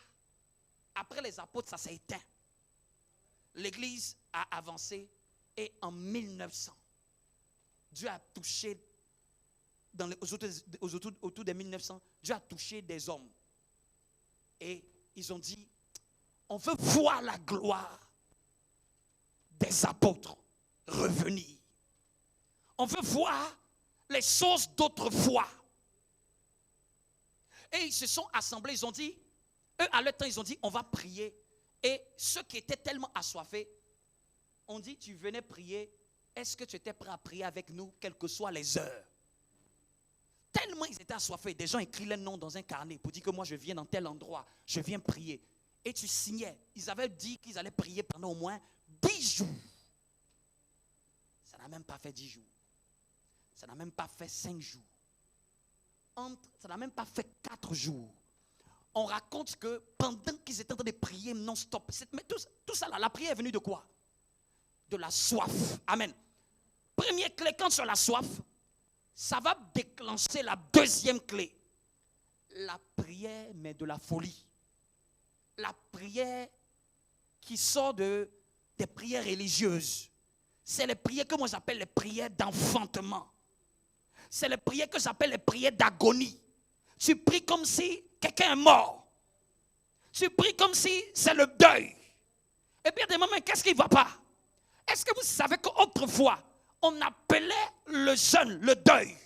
Après les apôtres, ça s'est éteint. L'église a avancé et en 1900, Dieu a touché, autour de 1900, Dieu a touché des hommes. Et ils ont dit, on veut voir la gloire des apôtres revenir. On veut voir les choses d'autrefois. Et ils se sont assemblés, ils ont dit, eux à leur temps, ils ont dit, on va prier. Et ceux qui étaient tellement assoiffés, ont dit, tu venais prier, est-ce que tu étais prêt à prier avec nous, quelles que soient les heures? Tellement ils étaient assoiffés, des gens écrivent leur nom dans un carnet pour dire que moi je viens dans tel endroit, je viens prier. Et tu signais, ils avaient dit qu'ils allaient prier pendant au moins 10 jours. Ça n'a même pas fait 10 jours. Ça n'a même pas fait 5 jours. Ça n'a même pas fait 4 jours. On raconte que pendant qu'ils étaient en train de prier non-stop, mais tout ça là, la prière est venue de quoi? De la soif. Amen. Première clé, quand tu as la soif, ça va déclencher la deuxième clé. La prière, mais de la folie. La prière qui sort des prières religieuses. C'est les prières que moi j'appelle les prières d'enfantement. C'est les prières que j'appelle les prières d'agonie. Tu pries comme si quelqu'un est mort. Tu pries comme si c'est le deuil. Et puis à des moments, qu'est-ce qui ne va pas? Est-ce que vous savez qu'autrefois, on appelait le jeûne le deuil?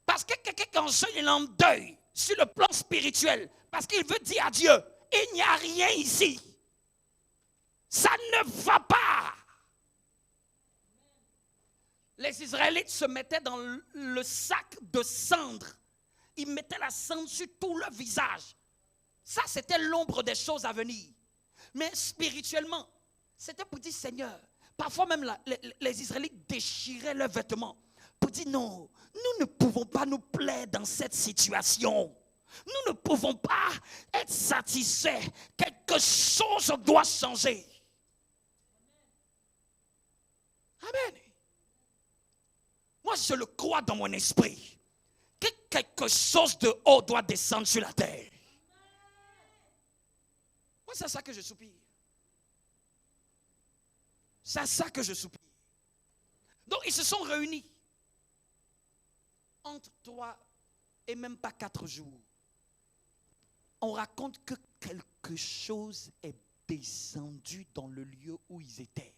Parce que quelqu'un qui en jeûne, il est en deuil sur le plan spirituel. Parce qu'il veut dire à Dieu, il n'y a rien ici. Ça ne va pas. Les Israélites se mettaient dans le sac de cendre. Ils mettaient la cendre sur tout leur visage. Ça, c'était l'ombre des choses à venir. Mais spirituellement, c'était pour dire, Seigneur, parfois même les Israélites déchiraient leurs vêtements pour dire, non, nous ne pouvons pas nous plaire dans cette situation. Nous ne pouvons pas être satisfaits. Quelque chose doit changer. Amen. Moi, je le crois dans mon esprit. Que quelque chose de haut doit descendre sur la terre. Moi, c'est ça que je soupire. C'est ça que je soupire. Donc, ils se sont réunis. Entre 3 et même pas 4 jours. On raconte que quelque chose est descendu dans le lieu où ils étaient.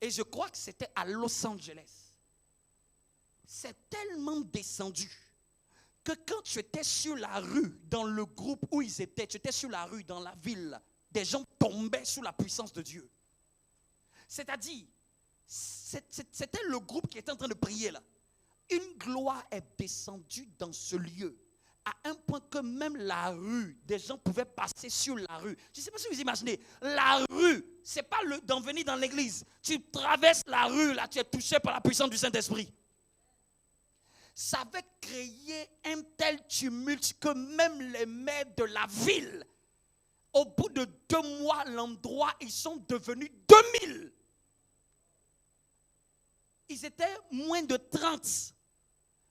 Et je crois que c'était à Los Angeles. C'est tellement descendu que quand tu étais sur la rue, dans le groupe où ils étaient, tu étais sur la rue, dans la ville, des gens tombaient sous la puissance de Dieu. C'est-à-dire, c'était le groupe qui était en train de prier là. Une gloire est descendue dans ce lieu, à un point que même la rue, des gens pouvaient passer sur la rue. Je ne sais pas si vous imaginez, la rue, ce n'est pas d'en venir dans l'église. Tu traverses la rue, là, tu es touché par la puissance du Saint-Esprit. Ça avait créé un tel tumulte que même les maires de la ville Au bout de 2 mois, l'endroit, ils sont devenus 2000. Ils étaient moins de 30.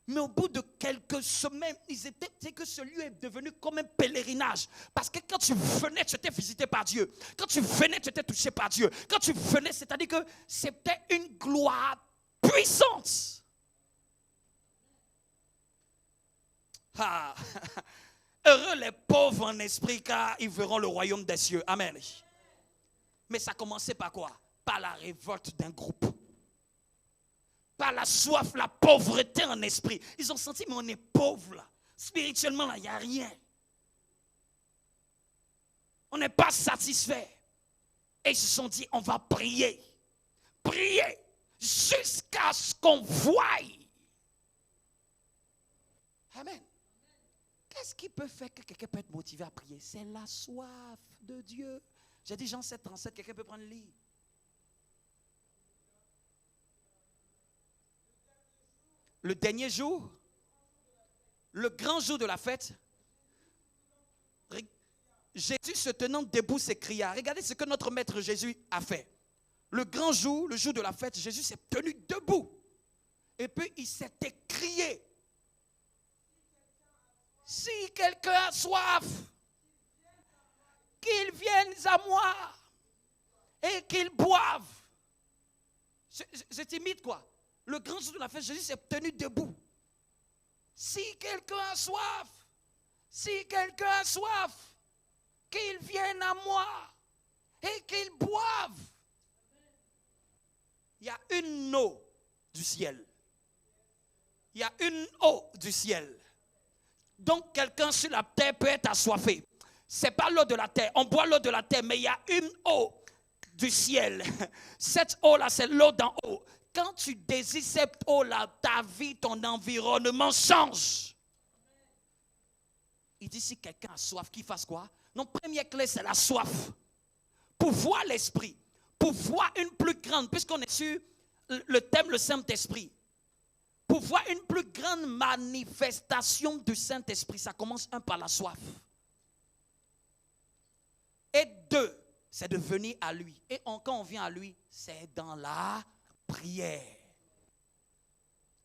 Mais au bout de quelques semaines, c'est que ce lieu est devenu comme un pèlerinage. Parce que quand tu venais, tu étais visité par Dieu. Quand tu venais, tu étais touché par Dieu. Quand tu venais, c'est-à-dire que c'était une gloire puissante. Ah. Heureux les pauvres en esprit, car ils verront le royaume des cieux. Amen. Mais ça commençait par quoi? Par la révolte d'un groupe. Par la soif, la pauvreté en esprit. Ils ont senti, mais on est pauvre là. Spirituellement, là, il n'y a rien. On n'est pas satisfait. Et ils se sont dit, on va prier. Prier jusqu'à ce qu'on voie. Amen. Qu'est-ce qui peut faire que quelqu'un peut être motivé à prier? C'est la soif de Dieu. J'ai dit Jean 7, 37, quelqu'un peut prendre le livre. Le dernier jour, le grand jour de la fête, Jésus se tenant debout s'écria. Regardez ce que notre maître Jésus a fait. Le grand jour, le jour de la fête, Jésus s'est tenu debout. Et puis il s'est écrié. Si quelqu'un a soif, qu'il vienne à moi et qu'il boive. C'est timide quoi. Le grand jour de la fête, Jésus s'est tenu debout. Si quelqu'un a soif, qu'il vienne à moi et qu'il boive. Il y a une eau du ciel. Il y a une eau du ciel. Donc quelqu'un sur la terre peut être assoiffé. Ce n'est pas l'eau de la terre. On boit l'eau de la terre, mais il y a une eau du ciel. Cette eau-là, c'est l'eau d'en haut. Quand tu désires cette eau-là, ta vie, ton environnement change. Il dit si quelqu'un a soif, qu'il fasse quoi? Non, première clé, c'est la soif. Pour voir l'esprit, pour voir une plus grande, puisqu'on est sur le thème, le Saint-Esprit. Pour voir une plus grande manifestation du Saint-Esprit, ça commence par la soif. Et 2, c'est de venir à lui. Et quand on vient à lui, c'est dans la prière.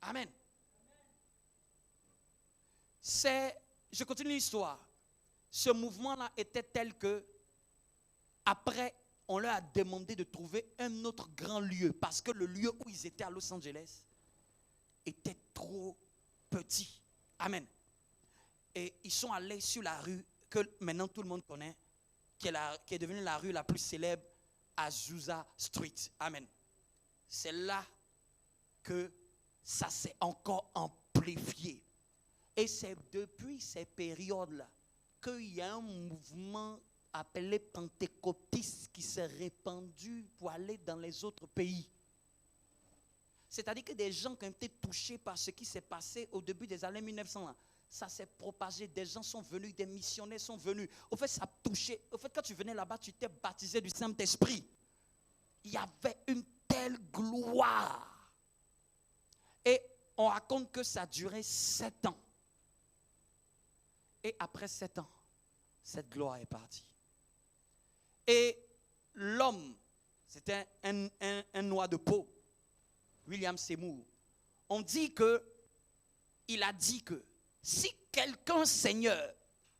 Amen. Je continue l'histoire. Ce mouvement-là était tel que, après, on leur a demandé de trouver un autre grand lieu, parce que le lieu où ils étaient à Los Angeles était trop petit. Amen. Et ils sont allés sur la rue que maintenant tout le monde connaît, qui est devenue la rue la plus célèbre, Azusa Street. Amen. C'est là que ça s'est encore amplifié. Et c'est depuis ces périodes-là qu'il y a un mouvement appelé pentecôtiste qui s'est répandu pour aller dans les autres pays. C'est-à-dire que des gens qui ont été touchés par ce qui s'est passé au début des années 1900, ça s'est propagé, des gens sont venus, des missionnaires sont venus. Au fait, ça a touché. Au fait, quand tu venais là-bas, tu t'es baptisé du Saint-Esprit. Il y avait une telle gloire. Et on raconte que ça a duré 7 ans. Et après 7 ans, cette gloire est partie. Et l'homme, c'était un noir de peau, William Seymour. On dit que, il a dit que si quelqu'un, Seigneur,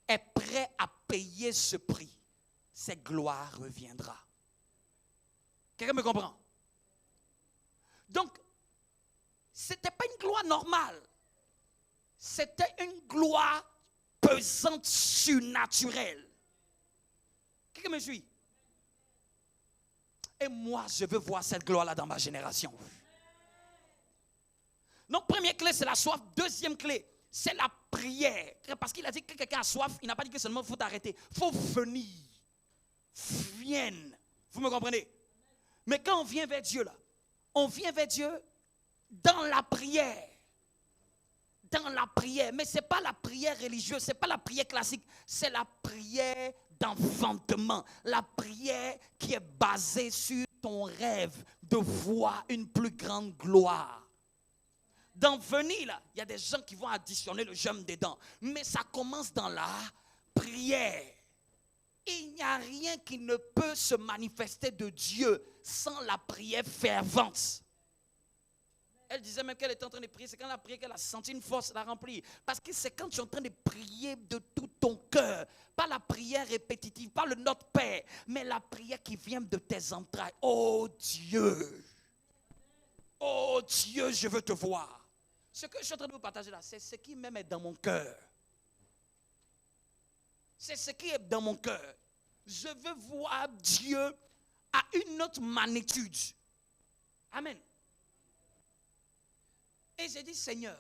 est prêt à payer ce prix, cette gloire reviendra. Quelqu'un me comprend? Donc, ce n'était pas une gloire normale. C'était une gloire pesante, surnaturelle. Quelqu'un me suit? Et moi, je veux voir cette gloire-là dans ma génération. Donc, première clé, c'est la soif. Deuxième clé, c'est la prière. Parce qu'il a dit que quelqu'un a soif, il n'a pas dit que seulement il faut t'arrêter. Il faut venir. Vienne. Vous me comprenez? Mais quand on vient vers Dieu, là, on vient vers Dieu dans la prière. Dans la prière. Mais ce n'est pas la prière religieuse, ce n'est pas la prière classique. C'est la prière d'enfantement. La prière qui est basée sur ton rêve de voir une plus grande gloire. Dans venir, là, il y a des gens qui vont additionner le jeûne dedans. Mais ça commence dans la prière. Il n'y a rien qui ne peut se manifester de Dieu sans la prière fervente. Elle disait même qu'elle était en train de prier. C'est quand elle a prié qu'elle a senti une force la remplir. Parce que c'est quand tu es en train de prier de tout ton cœur. Pas la prière répétitive, pas le Notre Père, mais la prière qui vient de tes entrailles. Oh Dieu! Oh Dieu, je veux te voir. Ce que je suis en train de vous partager là, c'est ce qui même est dans mon cœur. C'est ce qui est dans mon cœur. Je veux voir Dieu à une autre magnitude. Amen. Et j'ai dit, Seigneur,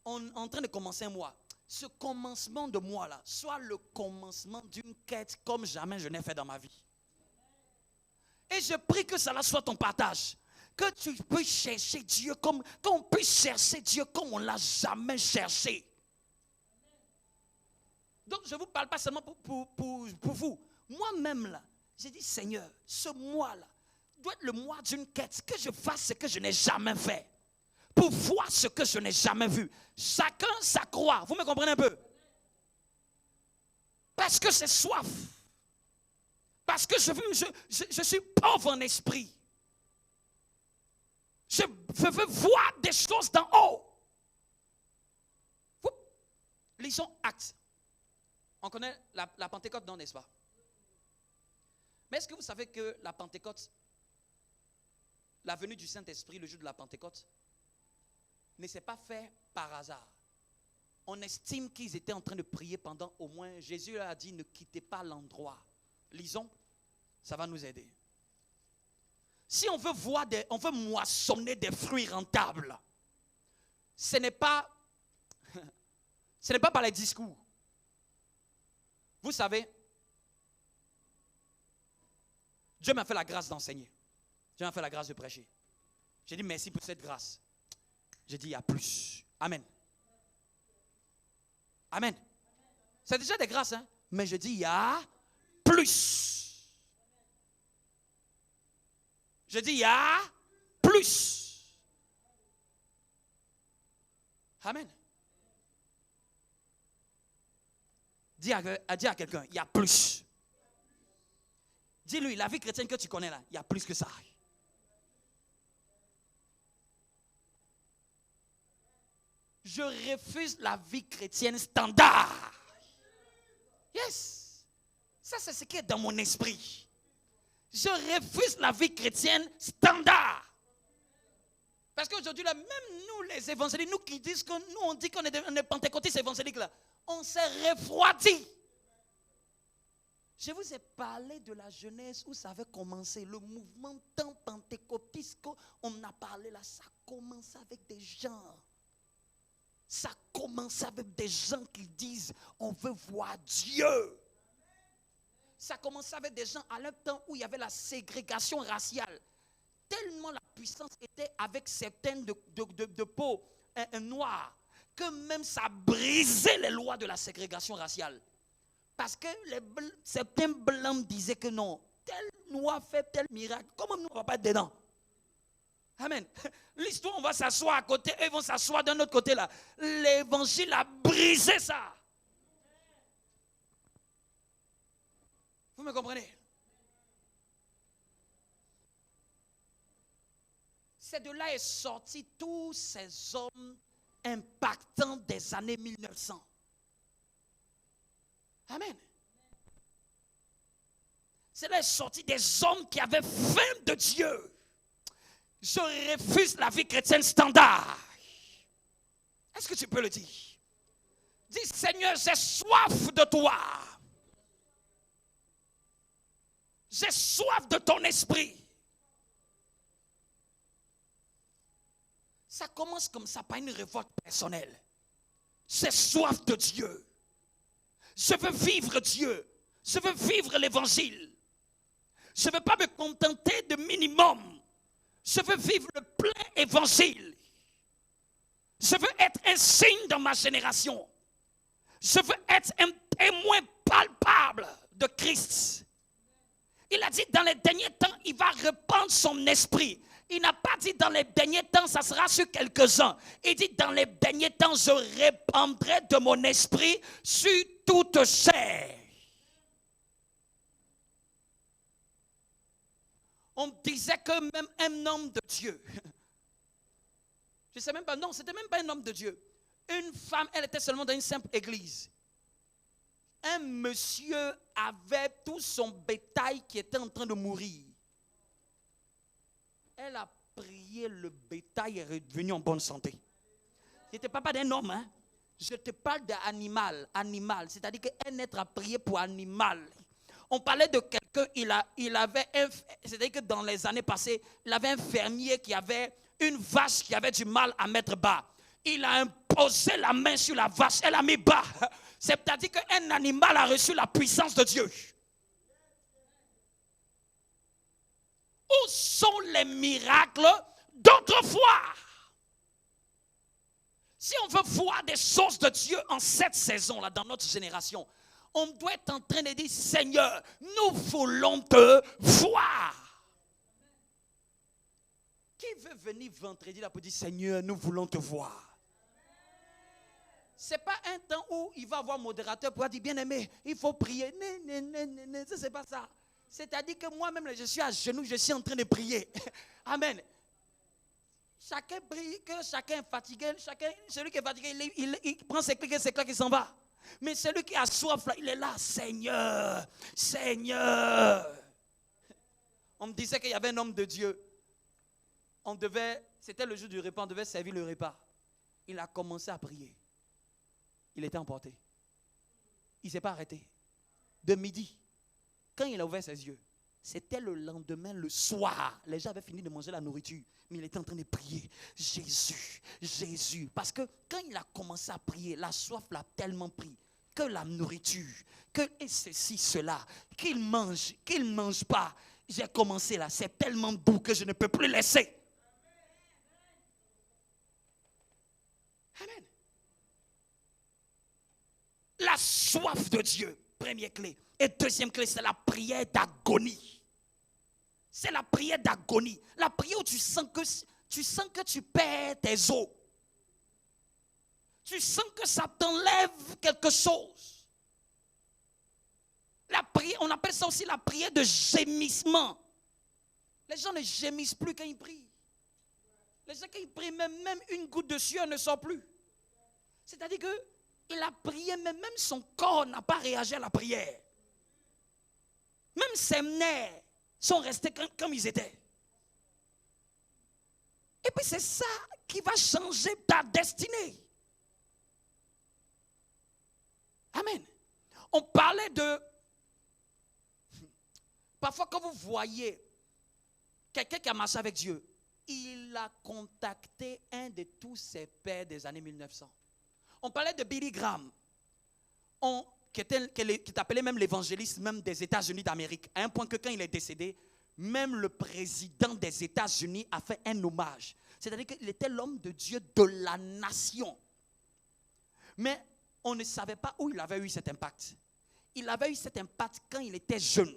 on est en train de commencer un mois. Ce commencement de mois là, soit le commencement d'une quête comme jamais je n'ai fait dans ma vie. Et je prie que cela soit ton partage. Que tu puisses chercher Dieu comme, qu'on puisse chercher Dieu comme on ne l'a jamais cherché. Donc, je ne vous parle pas seulement pour vous. Moi-même, là, j'ai dit, Seigneur, ce mois-là doit être le mois d'une quête. Que je fasse ce que je n'ai jamais fait. Pour voir ce que je n'ai jamais vu. Chacun sa croix. Vous me comprenez un peu? Parce que c'est soif. Parce que je suis pauvre en esprit. Je veux voir des choses d'en haut. Lisons Actes. On connaît la Pentecôte, non, n'est-ce pas? Mais est-ce que vous savez que la Pentecôte, la venue du Saint-Esprit le jour de la Pentecôte, ne s'est pas fait par hasard? On estime qu'ils étaient en train de prier pendant au moins, Jésus leur a dit, ne quittez pas l'endroit. Lisons, ça va nous aider. Si on veut on veut moissonner des fruits rentables, ce n'est pas par les discours. Vous savez, Dieu m'a fait la grâce d'enseigner. Dieu m'a fait la grâce de prêcher. J'ai dit merci pour cette grâce. J'ai dit il y a plus. Amen. Amen. C'est déjà des grâces, hein? Mais je dis il y a plus. Je dis il y a plus. Amen. Dis à quelqu'un, il y a plus. Dis-lui, la vie chrétienne que tu connais là, il y a plus que ça. Je refuse la vie chrétienne standard. Yes. Ça, c'est ce qui est dans mon esprit. Je refuse la vie chrétienne standard. Parce qu'aujourd'hui, là, même nous, les évangéliques, nous qui disent que nous, on dit qu'on est pentecôtistes évangéliques, là, on s'est refroidi. Je vous ai parlé de la jeunesse où ça avait commencé. Le mouvement tant pentecôtiste qu'on a parlé là, ça commence avec des gens. Ça commence avec des gens qui disent, on veut voir Dieu. Ça commence avec des gens à un temps où il y avait la ségrégation raciale. Tellement la puissance était avec certaines de peau noire que même ça brisait les lois de la ségrégation raciale. Parce que certains blancs disaient que non, tel noir fait tel miracle, comment nous on ne va pas être dedans? Amen. L'histoire, on va s'asseoir à côté, eux vont s'asseoir d'un autre côté là. L'évangile a brisé ça. Vous me comprenez? C'est de là est sorti tous ces hommes impactants des années 1900. Amen. C'est là est sorti des hommes qui avaient faim de Dieu. Je refuse la vie chrétienne standard. Est-ce que tu peux le dire? Dis, Seigneur, j'ai soif de toi. J'ai soif de ton esprit. Ça commence comme ça, par une révolte personnelle. J'ai soif de Dieu. Je veux vivre Dieu. Je veux vivre l'évangile. Je ne veux pas me contenter de minimum. Je veux vivre le plein évangile. Je veux être un signe dans ma génération. Je veux être un témoin palpable de Christ. Il a dit dans les derniers temps, il va répandre son esprit. Il n'a pas dit dans les derniers temps, ça sera sur quelques-uns. Il dit dans les derniers temps, je répandrai de mon esprit sur toute chair. On disait que même un homme de Dieu, je ne sais même pas, non, c'était même pas un homme de Dieu. Une femme, elle était seulement dans une simple église. Un monsieur avait tout son bétail qui était en train de mourir. Elle a prié, le bétail est revenu en bonne santé. Je ne te parle pas d'un homme, hein? Je te parle d'animal, animal. C'est-à-dire qu'un être a prié pour animal. On parlait de quelqu'un, c'est-à-dire que dans les années passées, il avait un fermier qui avait une vache qui avait du mal à mettre bas. Il a imposé la main sur la vache, elle a mis bas. C'est-à-dire qu'un animal a reçu la puissance de Dieu. Où sont les miracles d'autrefois? Si on veut voir des choses de Dieu en cette saison-là, dans notre génération, on doit être en train de dire, Seigneur, nous voulons te voir. Qui veut venir vendredi là pour dire, Seigneur, nous voulons te voir? Ce n'est pas un temps où il va avoir modérateur pour dire, bien-aimé, il faut prier. Non, ce n'est pas ça. C'est-à-dire que moi-même, je suis à genoux, je suis en train de prier. Amen. Chacun prie, que chacun est fatigué. Celui qui est fatigué, il prend ses clics, il s'en va. Mais celui qui a soif, là, il est là. Seigneur, Seigneur. On me disait qu'il y avait un homme de Dieu. C'était le jour du repas, on devait servir le repas. Il a commencé à prier. Il était emporté. Il ne s'est pas arrêté. De midi, quand il a ouvert ses yeux, c'était le lendemain, le soir. Les gens avaient fini de manger la nourriture, mais il était en train de prier. Jésus, Jésus. Parce que quand il a commencé à prier, la soif l'a tellement pris que la nourriture, et ceci, cela, qu'il ne mange pas. J'ai commencé là, c'est tellement doux que je ne peux plus laisser. Amen. La soif de Dieu, première clé. Et deuxième clé, c'est la prière d'agonie. C'est la prière d'agonie. La prière où tu sens que tu perds tes os. Tu sens que ça t'enlève quelque chose. La prière, on appelle ça aussi la prière de gémissement. Les gens ne gémissent plus quand ils prient. Les gens quand ils prient, même une goutte de sueur ne sort plus. C'est-à-dire qu'il a prié, mais même son corps n'a pas réagi à la prière. Même ses nerfs sont restés comme ils étaient. Et puis c'est ça qui va changer ta destinée. Amen. On parlait de... Parfois quand vous voyez quelqu'un qui a marché avec Dieu, il a contacté un de tous ses pères des années 1900. On parlait de Billy Graham. Qui est appelé même l'évangéliste même des États-Unis d'Amérique. À un point que quand il est décédé, même le président des États-Unis a fait un hommage. C'est-à-dire qu'il était l'homme de Dieu de la nation. Mais on ne savait pas où il avait eu cet impact. Il avait eu cet impact quand il était jeune.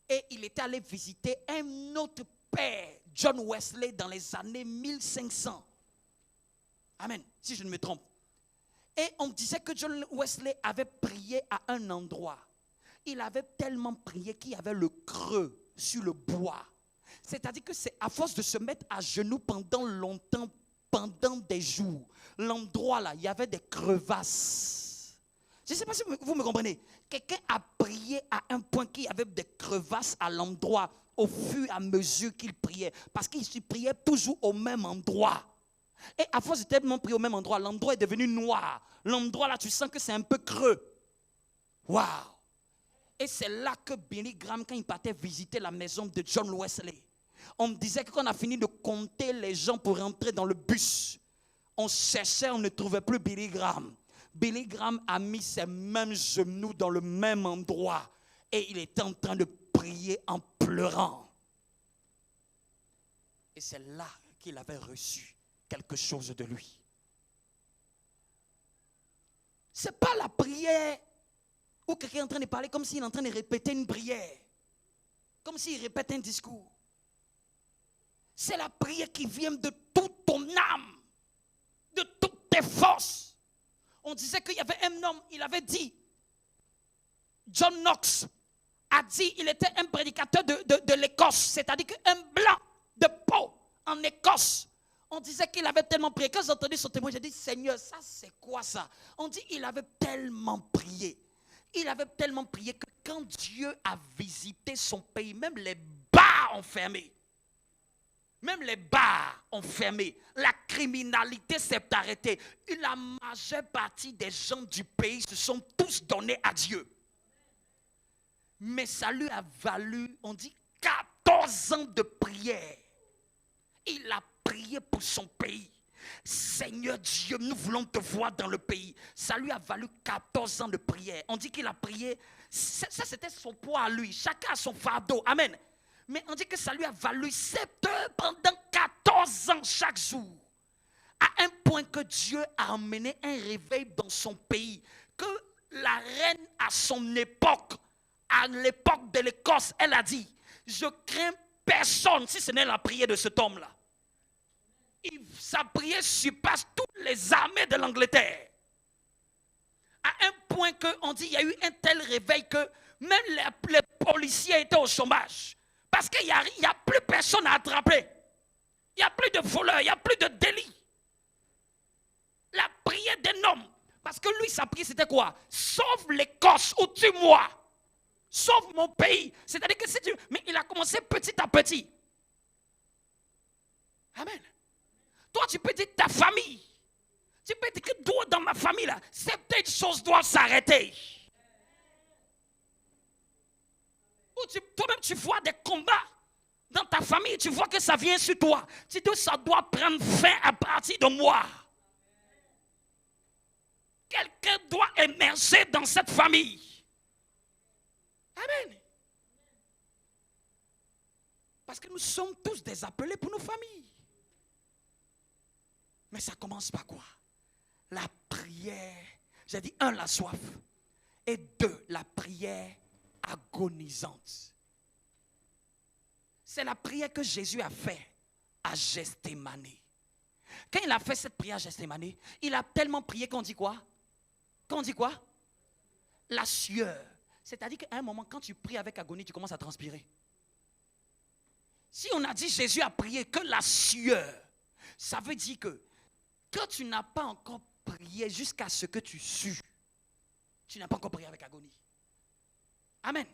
Et il était allé visiter un autre père, John Wesley, dans les années 1500. Amen, si je ne me trompe. Et on disait que John Wesley avait prié à un endroit. Il avait tellement prié qu'il y avait le creux sur le bois. C'est-à-dire que c'est à force de se mettre à genoux pendant longtemps, pendant des jours. L'endroit là, il y avait des crevasses. Je ne sais pas si vous me comprenez. Quelqu'un a prié à un point qu'il y avait des crevasses à l'endroit au fur et à mesure qu'il priait. Parce qu'il priait toujours au même endroit. Et à force de tellement prier au même endroit, l'endroit est devenu noir. L'endroit là, tu sens que c'est un peu creux. Waouh! Et c'est là que Billy Graham, quand il partait visiter la maison de John Wesley, on me disait que quand on a fini de compter les gens pour rentrer dans le bus, on cherchait, on ne trouvait plus Billy Graham. Billy Graham a mis ses mêmes genoux dans le même endroit et il était en train de prier en pleurant. Et c'est là qu'il avait reçu quelque chose de lui. Ce n'est pas la prière où quelqu'un est en train de parler comme s'il est en train de répéter une prière, comme s'il répète un discours. C'est la prière qui vient de toute ton âme, de toutes tes forces. On disait qu'il y avait un homme, il avait dit, John Knox a dit il était un prédicateur de l'Écosse, c'est-à-dire qu'un blanc de peau en Écosse. On disait qu'il avait tellement prié. Quand j'ai entendu son témoin, j'ai dit, Seigneur, ça c'est quoi ça? On dit il avait tellement prié. Il avait tellement prié que quand Dieu a visité son pays, même les bars ont fermé. Même les bars ont fermé. La criminalité s'est arrêtée. La majeure partie des gens du pays se sont tous donnés à Dieu. Mais ça lui a valu, on dit, 14 ans de prière. Il a prié pour son pays. Seigneur Dieu, nous voulons te voir dans le pays. Ça lui a valu 14 ans de prière. On dit qu'il a prié. Ça, c'était son poids à lui. Chacun a son fardeau. Amen. Mais on dit que ça lui a valu 7 heures pendant 14 ans chaque jour. À un point que Dieu a emmené un réveil dans son pays. Que la reine à son époque, à l'époque de l'Écosse, elle a dit, je crains personne si ce n'est la prière de cet homme-là. Sa prière surpasse toutes les armées de l'Angleterre. À un point qu'on dit qu'il y a eu un tel réveil que même les policiers étaient au chômage. Parce qu'il n'y a plus personne à attraper. Il n'y a plus de voleurs, il n'y a plus de délits. La prière d'un homme. Parce que lui, sa prière, c'était quoi? Sauve l'Écosse ou tue-moi. Sauve mon pays. C'est-à-dire que si tu... Mais il a commencé petit à petit. Amen. Toi, tu peux dire ta famille. Tu peux dire que toi, dans ma famille, là, certaines choses doivent s'arrêter. Ou toi-même, tu vois des combats dans ta famille, tu vois que ça vient sur toi. Tu dis, ça doit prendre fin à partir de moi. Quelqu'un doit émerger dans cette famille. Amen. Parce que nous sommes tous des appelés pour nos familles. Mais ça commence par quoi? La prière. J'ai dit, 1, la soif. Et 2, la prière agonisante. C'est la prière que Jésus a fait à Gethsémane. Quand il a fait cette prière à Gethsémane, il a tellement prié qu'on dit quoi? Qu'on dit quoi? La sueur. C'est-à-dire qu'à un moment, quand tu pries avec agonie, tu commences à transpirer. Si on a dit Jésus a prié que la sueur, ça veut dire que quand tu n'as pas encore prié jusqu'à ce que tu sues, tu n'as pas encore prié avec agonie. Amen.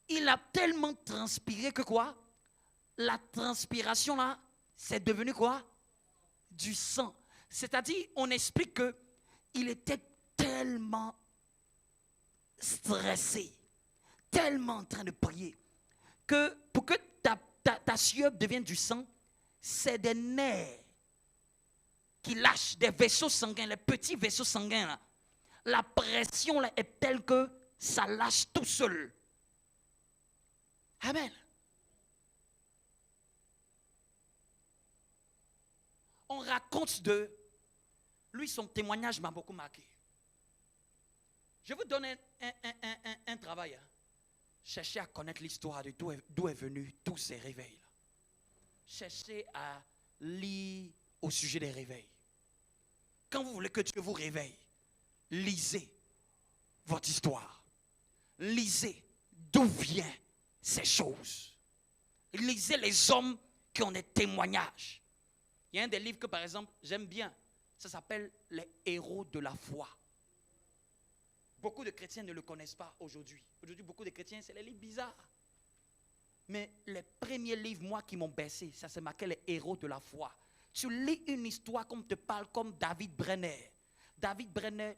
Il a tellement transpiré que quoi? La transpiration là, c'est devenu quoi? Du sang. C'est-à-dire, on explique que il était tellement stressé, tellement en train de prier, que pour que ta sueur devienne du sang, c'est des nerfs qui lâchent, des vaisseaux sanguins, les petits vaisseaux sanguins là. La pression là est telle que ça lâche tout seul. Amen. On raconte de lui, son témoignage m'a beaucoup marqué. Je vous donne un travail. Cherchez à connaître l'histoire de d'où est venu tous ces réveils. Cherchez à lire au sujet des réveils. Quand vous voulez que Dieu vous réveille, lisez votre histoire. Lisez d'où viennent ces choses. Lisez les hommes qui ont des témoignages. Il y a un des livres que, par exemple, j'aime bien. Ça s'appelle « Les héros de la foi ». Beaucoup de chrétiens ne le connaissent pas aujourd'hui. Aujourd'hui, beaucoup de chrétiens, c'est les livres bizarres. Mais les premiers livres, moi, qui m'ont baissé, ça se marquait « Les héros de la foi ». Tu lis une histoire comme te parle comme David Brenner. David Brenner,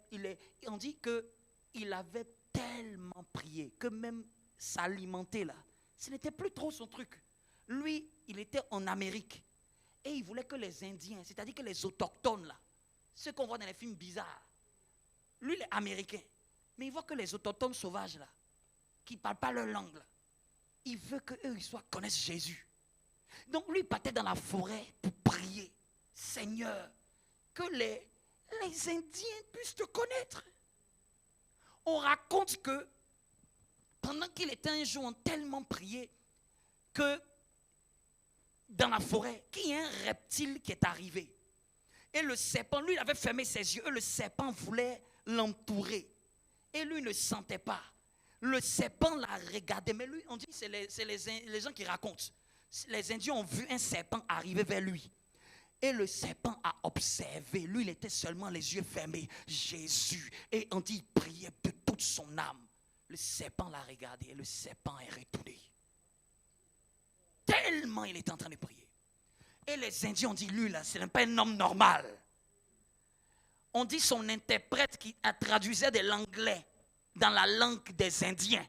on dit qu'il avait tellement prié que même s'alimenter là, ce n'était plus trop son truc. Lui, il était en Amérique et il voulait que les Indiens, c'est-à-dire que les autochtones là, ceux qu'on voit dans les films bizarres, lui il est américain, mais il voit que les autochtones sauvages là, qui ne parlent pas leur langue là, il veut qu'eux ils connaissent Jésus. Donc lui il partait dans la forêt pour prier. Seigneur, que les Indiens puissent te connaître. On raconte que pendant qu'il était un jour, on tellement prié que dans la forêt, qu'il y a un reptile qui est arrivé. Et le serpent, lui, il avait fermé ses yeux. Et le serpent voulait l'entourer. Et lui ne sentait pas. Le serpent l'a regardé. Mais lui, on dit, c'est les gens qui racontent. Les Indiens ont vu un serpent arriver vers lui. Et le serpent a observé. Lui, il était seulement les yeux fermés. Jésus. Et on dit, il priait de toute son âme. Le serpent l'a regardé et le serpent est retourné. Tellement il était en train de prier. Et les Indiens ont dit, lui, là, ce n'est pas un homme normal. On dit son interprète qui a traduisait de l'anglais dans la langue des Indiens.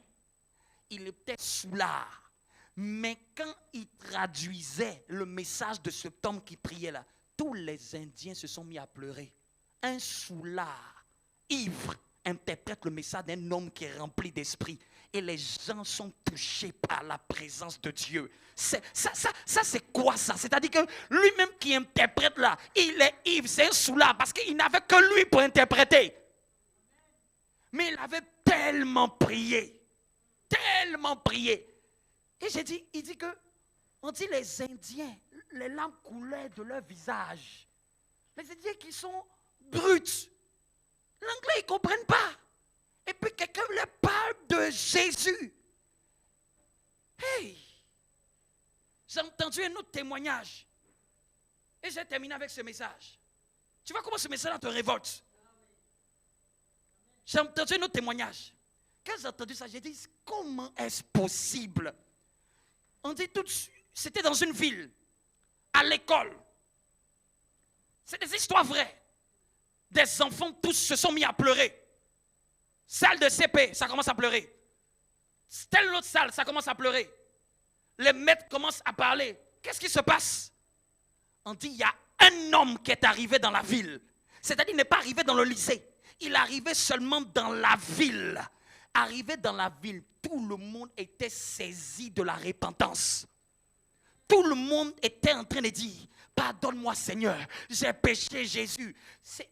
Il était soulard. Mais quand il traduisait le message de cet homme qui priait là, tous les Indiens se sont mis à pleurer. Un soulard, ivre, interprète le message d'un homme qui est rempli d'esprit. Et les gens sont touchés par la présence de Dieu. Ça c'est quoi ça? C'est-à-dire que lui-même qui interprète là, il est ivre, c'est un soulard parce qu'il n'avait que lui pour interpréter. Mais il avait tellement prié. Et j'ai dit, il dit que, on dit les Indiens, les larmes coulaient de leur visage. Les Indiens qui sont bruts. L'anglais, ils ne comprennent pas. Et puis quelqu'un leur parle de Jésus. Hey! J'ai entendu un autre témoignage. Et j'ai terminé avec ce message. Tu vois comment ce message-là te révolte? J'ai entendu un autre témoignage. Quand j'ai entendu ça, j'ai dit, comment est-ce possible? On dit tout de suite, c'était dans une ville, à l'école. C'est des histoires vraies. Des enfants tous se sont mis à pleurer. Salle de CP, ça commence à pleurer. Telle autre salle, ça commence à pleurer. Les maîtres commencent à parler. Qu'est-ce qui se passe? On dit, il y a un homme qui est arrivé dans la ville. C'est-à-dire, il n'est pas arrivé dans le lycée. Il arrivait seulement dans la ville. Arrivé dans la ville, tout le monde était saisi de la repentance. Tout le monde était en train de dire, pardonne-moi Seigneur, j'ai péché Jésus.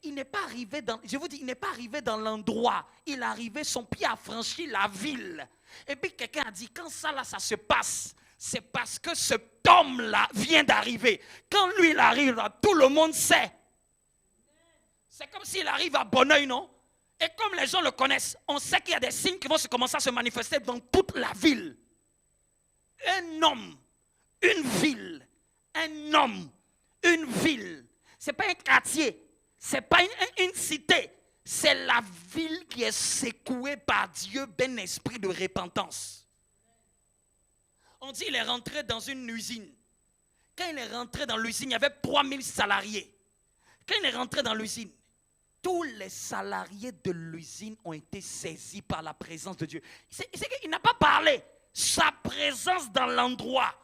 Il n'est pas arrivé dans, je vous dis, il n'est pas arrivé dans l'endroit. Il est arrivé, son pied a franchi la ville. Et puis quelqu'un a dit, quand ça là, ça se passe, c'est parce que cet homme-là vient d'arriver. Quand lui, il arrive là, tout le monde sait. C'est comme s'il arrive à Bonneuil, non? Et comme les gens le connaissent, on sait qu'il y a des signes qui vont commencer à se manifester dans toute la ville. Un homme, une ville, un homme, une ville. Ce n'est pas un quartier, ce n'est pas une cité. C'est la ville qui est secouée par Dieu d'un esprit de repentance. On dit qu'il est rentré dans une usine. Quand il est rentré dans l'usine, il y avait 3000 salariés. Quand il est rentré dans l'usine, tous les salariés de l'usine ont été saisis par la présence de Dieu. C'est qu'il n'a pas parlé. Sa présence dans l'endroit.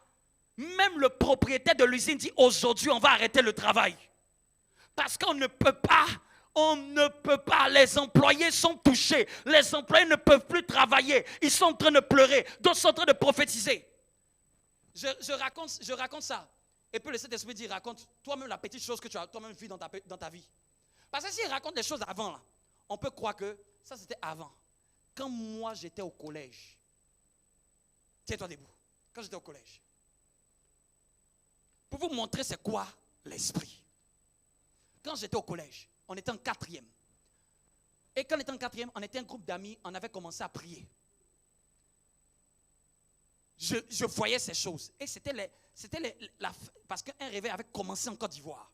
Même le propriétaire de l'usine dit, aujourd'hui, on va arrêter le travail. Parce qu'on ne peut pas. Les employés sont touchés. Les employés ne peuvent plus travailler. Ils sont en train de pleurer. D'autres sont en train de prophétiser. Je raconte ça. Et puis le Saint-Esprit dit, raconte toi-même la petite chose que tu as toi-même vue dans ta vie. Parce que s'il raconte des choses avant, là, on peut croire que ça c'était avant. Quand moi j'étais au collège, tiens-toi debout, quand j'étais au collège, pour vous montrer c'est quoi l'esprit. Quand j'étais au collège, on était en 4e. Et quand on était en 4e, on était un groupe d'amis, on avait commencé à prier. Je voyais ces choses. Et parce qu'un réveil avait commencé en Côte d'Ivoire.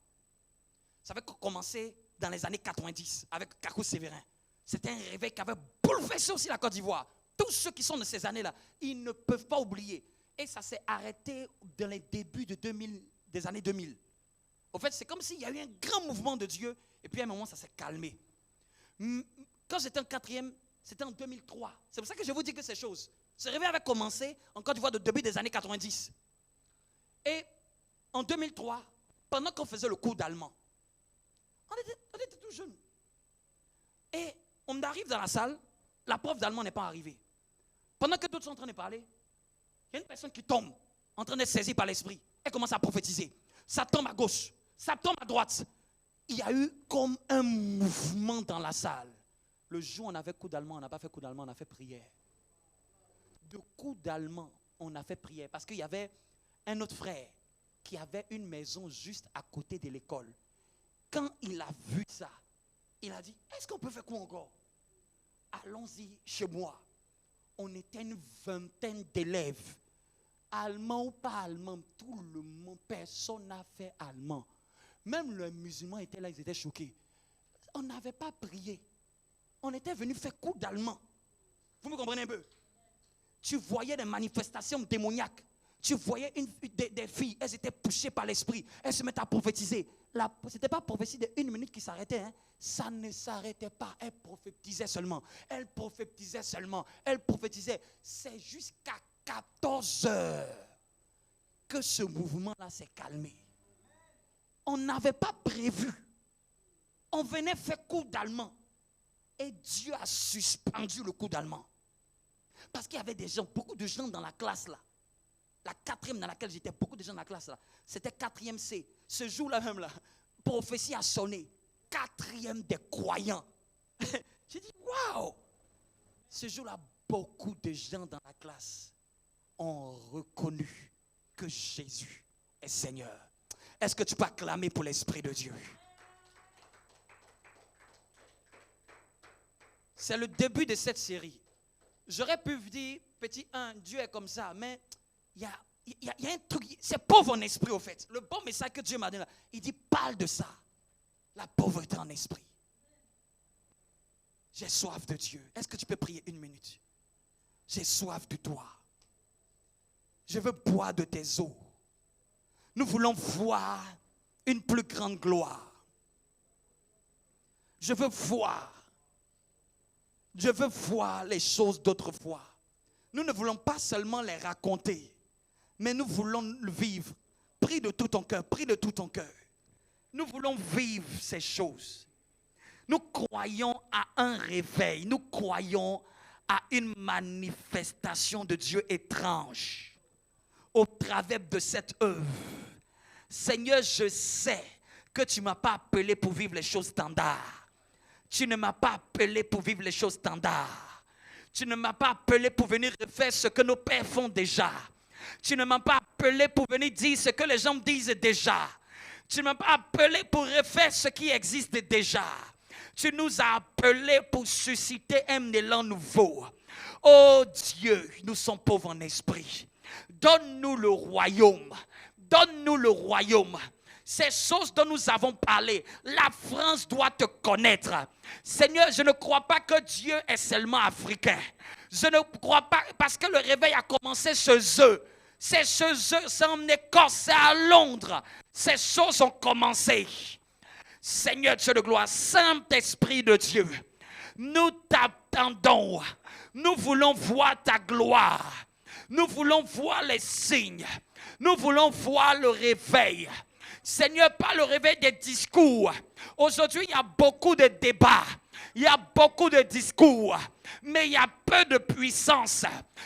Ça avait commencé dans les années 90 avec Kakou Sévérin. C'était un réveil qui avait bouleversé aussi la Côte d'Ivoire. Tous ceux qui sont de ces années-là, ils ne peuvent pas oublier. Et ça s'est arrêté dans les débuts des années 2000. En fait, c'est comme s'il y a eu un grand mouvement de Dieu et puis à un moment, ça s'est calmé. Quand j'étais en 4e, c'était en 2003. C'est pour ça que je vous dis que ces choses. Ce réveil avait commencé en Côte d'Ivoire au début des années 90. Et en 2003, pendant qu'on faisait le cours d'allemand, on était tout jeunes. Et on arrive dans la salle, la prof d'allemand n'est pas arrivée. Pendant que tous sont en train de parler, il y a une personne qui tombe, en train d'être saisie par l'esprit. Elle commence à prophétiser. Ça tombe à gauche, ça tombe à droite. Il y a eu comme un mouvement dans la salle. Le jour où on avait cours d'allemand, on n'a pas fait cours d'allemand, on a fait prière. De cours d'allemand, on a fait prière. Parce qu'il y avait un autre frère qui avait une maison juste à côté de l'école. Quand il a vu ça, il a dit, est-ce qu'on peut faire quoi encore? Allons-y chez moi. On était une vingtaine d'élèves. Allemand ou pas allemand, tout le monde, personne n'a fait allemand. Même les musulmans étaient là, ils étaient choqués. On n'avait pas prié. On était venu faire cours d'allemand. Vous me comprenez un peu? Tu voyais des manifestations démoniaques. Tu voyais des filles, elles étaient poussées par l'esprit. Elles se mettaient à prophétiser. Ce n'était pas prophétie de 1 minute qui s'arrêtait. Hein. Ça ne s'arrêtait pas. Elles prophétisaient seulement. Elles prophétisaient seulement. Elles prophétisaient. C'est jusqu'à 14 heures que ce mouvement-là s'est calmé. On n'avait pas prévu. On venait faire cours d'allemand. Et Dieu a suspendu le cours d'allemand. Parce qu'il y avait des gens, beaucoup de gens dans la classe là. La 4e dans laquelle j'étais, beaucoup de gens dans la classe là. C'était 4e C. Ce jour-là même là, prophétie a sonné. 4e des croyants. J'ai dit, waouh! Ce jour-là, beaucoup de gens dans la classe ont reconnu que Jésus est Seigneur. Est-ce que tu peux acclamer pour l'Esprit de Dieu? C'est le début de cette série. J'aurais pu vous dire, petit 1, Dieu est comme ça, mais il y a un truc, c'est pauvre en esprit au fait. Le bon message que Dieu m'a donné là, il dit, parle de ça. La pauvreté en esprit. J'ai soif de Dieu. Est-ce que tu peux prier 1 minute? J'ai soif de toi. Je veux boire de tes eaux. Nous voulons voir une plus grande gloire. Je veux voir les choses d'autrefois. Nous ne voulons pas seulement les raconter, mais nous voulons le vivre. Prie de tout ton cœur, prie de tout ton cœur. Nous voulons vivre ces choses. Nous croyons à un réveil, nous croyons à une manifestation de Dieu étrange au travers de cette œuvre. Seigneur, je sais que tu ne m'as pas appelé pour vivre les choses standards. Tu ne m'as pas appelé pour vivre les choses standards. Tu ne m'as pas appelé pour venir refaire ce que nos pères font déjà. Tu ne m'as pas appelé pour venir dire ce que les gens disent déjà. Tu ne m'as pas appelé pour refaire ce qui existe déjà. Tu nous as appelés pour susciter un élan nouveau. Oh Dieu, nous sommes pauvres en esprit. Donne-nous le royaume. Donne-nous le royaume. Ces choses dont nous avons parlé, la France doit te connaître. Seigneur, je ne crois pas que Dieu est seulement africain. Je ne crois pas, parce que le réveil a commencé chez eux. C'est chez eux, c'est en Écosse, c'est à Londres. Ces choses ont commencé. Seigneur Dieu de gloire, Saint-Esprit de Dieu, nous t'attendons. Nous voulons voir ta gloire. Nous voulons voir les signes. Nous voulons voir le réveil. Seigneur, pas le réveil des discours. Aujourd'hui, il y a beaucoup de débats. Il y a beaucoup de discours. Mais il y a peu de puissance.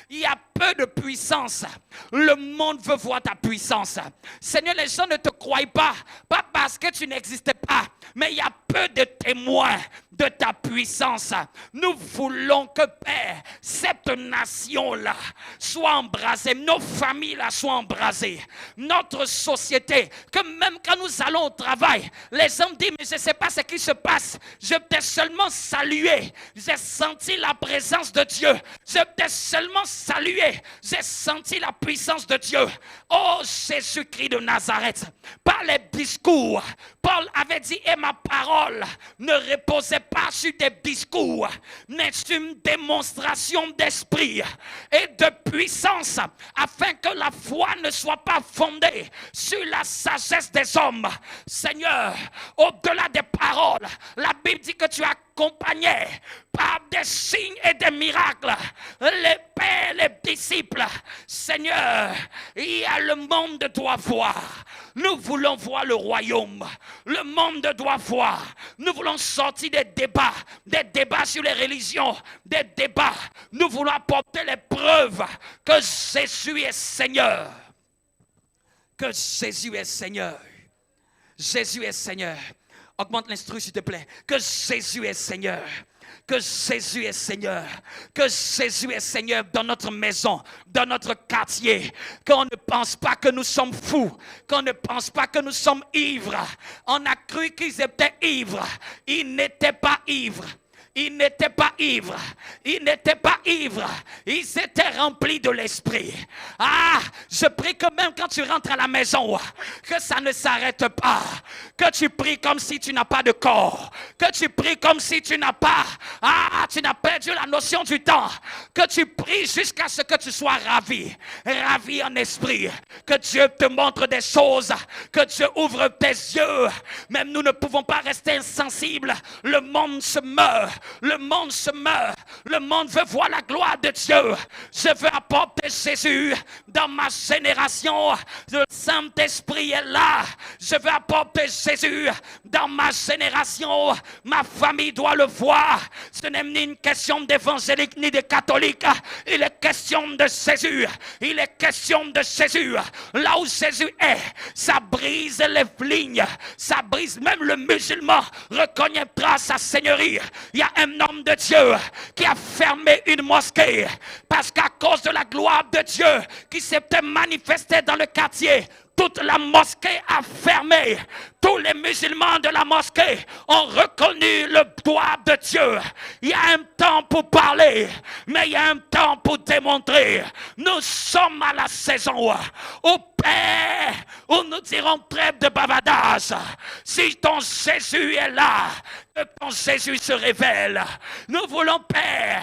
Il y a peu de puissance. Le monde veut voir ta puissance. Seigneur, les gens ne te croient pas. Pas parce que tu n'existais pas. Mais il y a peu de témoins de ta puissance. Nous voulons que, Père, cette nation-là soit embrasée. Nos familles-là soient embrasées. Notre société, que même quand nous allons au travail, les gens disent, mais je ne sais pas ce qui se passe. Je t'ai seulement salué. J'ai senti la présence de Dieu. Je t'ai seulement salué. J'ai senti la puissance de Dieu. Oh Jésus-Christ de Nazareth. Par les discours, Paul avait dit, et ma parole ne reposait pas sur des discours, mais sur une démonstration d'esprit et de puissance, afin que la foi ne soit pas fondée sur la sagesse des hommes. Seigneur, au-delà des paroles, la Bible dit que tu accompagnais par des signes et des miracles les pères, les disciples. Seigneur, le monde doit voir. Nous voulons voir le royaume. Le monde doit voir. Nous voulons sortir des débats sur les religions, des débats. Nous voulons apporter les preuves que Jésus est Seigneur. Que Jésus est Seigneur. Jésus est Seigneur. Augmente l'instru s'il te plaît. Que Jésus est Seigneur. Que Jésus est Seigneur. Que Jésus est Seigneur dans notre maison, dans notre quartier. Qu'on ne pense pas que nous sommes fous. Qu'on ne pense pas que nous sommes ivres. On a cru qu'ils étaient ivres. Ils n'étaient pas ivres. Ils n'étaient pas ivres. Ils n'étaient pas ivres. Ils étaient remplis de l'esprit. Ah, je prie que même quand tu rentres à la maison, que ça ne s'arrête pas. Que tu pries comme si tu n'as pas de corps. Que tu pries comme si tu n'as pas. Ah, tu n'as perdu la notion du temps. Que tu pries jusqu'à ce que tu sois ravi. Ravi en esprit. Que Dieu te montre des choses. Que Dieu ouvre tes yeux. Même nous ne pouvons pas rester insensibles. Le monde se meurt. Le monde se meurt. Le monde veut voir la gloire de Dieu. Je veux apporter Jésus dans ma génération. Le Saint-Esprit est là. Je veux apporter Jésus dans ma génération. Ma famille doit le voir. Ce n'est ni une question d'évangélique ni de catholique. Il est question de Jésus. Il est question de Jésus. Là où Jésus est, ça brise les lignes. Ça brise même le musulman. Reconnaîtra sa seigneurie. Il y a un homme de Dieu qui a fermé une mosquée parce qu'à cause de la gloire de Dieu qui s'était manifestée dans le quartier, toute la mosquée a fermé. Tous les musulmans de la mosquée ont reconnu le doigt de Dieu. Il y a un temps pour parler, mais il y a un temps pour démontrer. Nous sommes à la saison où Père, où nous dirons trêve de bavardage. Si ton Jésus est là, que ton Jésus se révèle. Nous voulons, Père,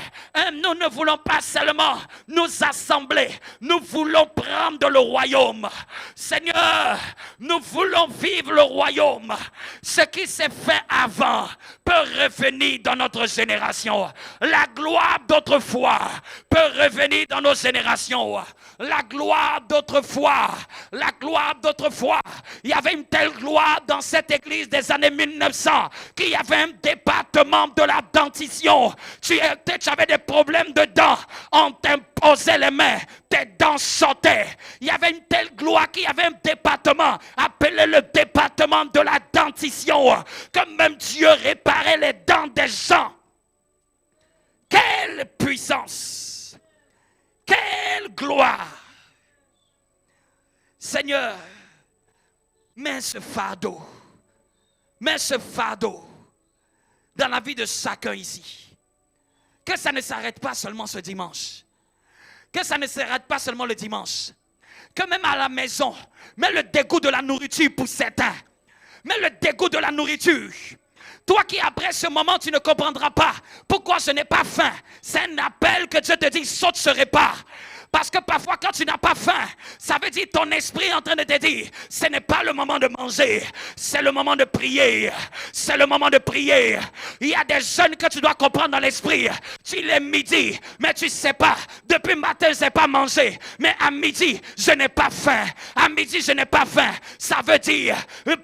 nous ne voulons pas seulement nous assembler, nous voulons prendre le royaume. Seigneur, nous voulons vivre le royaume. Ce qui s'est fait avant peut revenir dans notre génération. La gloire d'autrefois peut revenir dans nos générations. La gloire d'autrefois, la gloire d'autrefois. Il y avait une telle gloire dans cette église des années 1900 qu'il y avait un département de la dentition. Tu avais des problèmes de dents, on t'imposait les mains, tes dents sautaient. Il y avait une telle gloire qu'il y avait un département appelé le département de la dentition, que même Dieu réparait les dents des gens. Quelle puissance! Quelle gloire! Seigneur, mets ce fardeau dans la vie de chacun ici. Que ça ne s'arrête pas seulement ce dimanche. Que ça ne s'arrête pas seulement le dimanche. Que même à la maison, mais le dégoût de la nourriture pour certains. Mais le dégoût de la nourriture. Toi qui après ce moment tu ne comprendras pas pourquoi je n'ai pas faim. C'est un appel que Dieu te dit, saute ce repas. Parce que parfois quand tu n'as pas faim, ça veut dire ton esprit est en train de te dire, ce n'est pas le moment de manger, c'est le moment de prier. C'est le moment de prier. Il y a des jeunes que tu dois comprendre dans l'esprit. Il est midi, mais tu ne sais pas. Depuis matin, je n'ai pas mangé. Mais à midi, je n'ai pas faim. À midi, je n'ai pas faim. Ça veut dire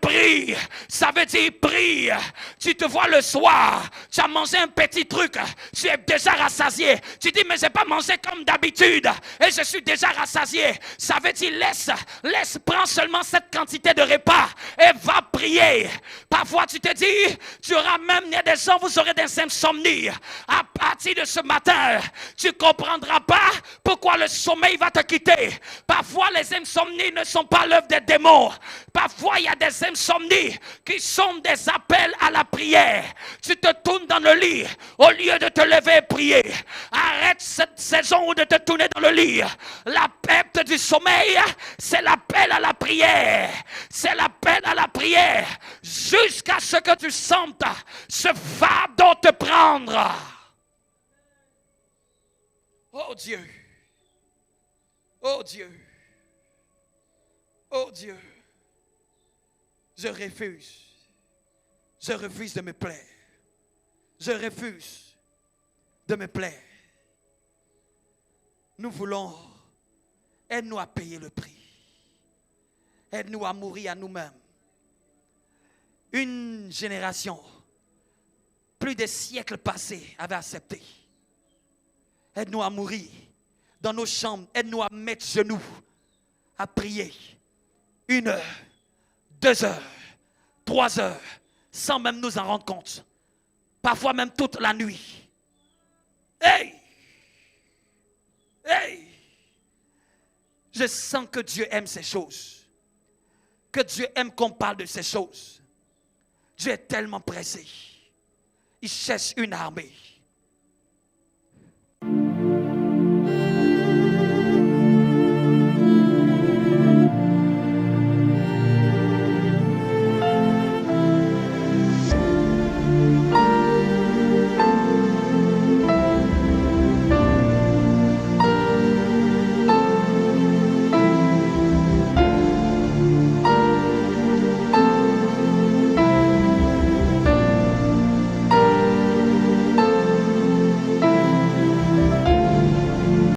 prie. Ça veut dire prie. Tu te vois le soir, tu as mangé un petit truc, tu es déjà rassasié. Tu dis, mais je n'ai pas mangé comme d'habitude. Et je suis déjà rassasié. Ça veut dire laisse, prends seulement cette quantité de repas et va prier. Parfois tu te dis, tu auras même, il y a des gens, vous aurez des insomnies. À partir de ce matin, tu ne comprendras pas pourquoi le sommeil va te quitter. Parfois les insomnies ne sont pas l'œuvre des démons. Parfois il y a des insomnies qui sont des appels à la prière. Tu te tournes dans le lit au lieu de te lever et prier. Arrête cette saison de te tourner dans le lit. La perte du sommeil, c'est l'appel à la prière. C'est l'appel à la prière. Jusqu'à ce que tu sentes ce fardeau te prendre. Oh Dieu. Oh Dieu. Oh Dieu. Je refuse. Je refuse de me plaire. Je refuse de me plaire. Nous voulons, aide-nous à payer le prix. Aide-nous à mourir à nous-mêmes. Une génération, plus de siècles passés, avait accepté. Aide-nous à mourir dans nos chambres. Aide-nous à mettre genoux, à prier. 1 heure, 2 heures, 3 heures, sans même nous en rendre compte. Parfois même toute la nuit. Hey! Hey! Je sens que Dieu aime ces choses. Que Dieu aime qu'on parle de ces choses. Dieu est tellement pressé. il cherche une armée.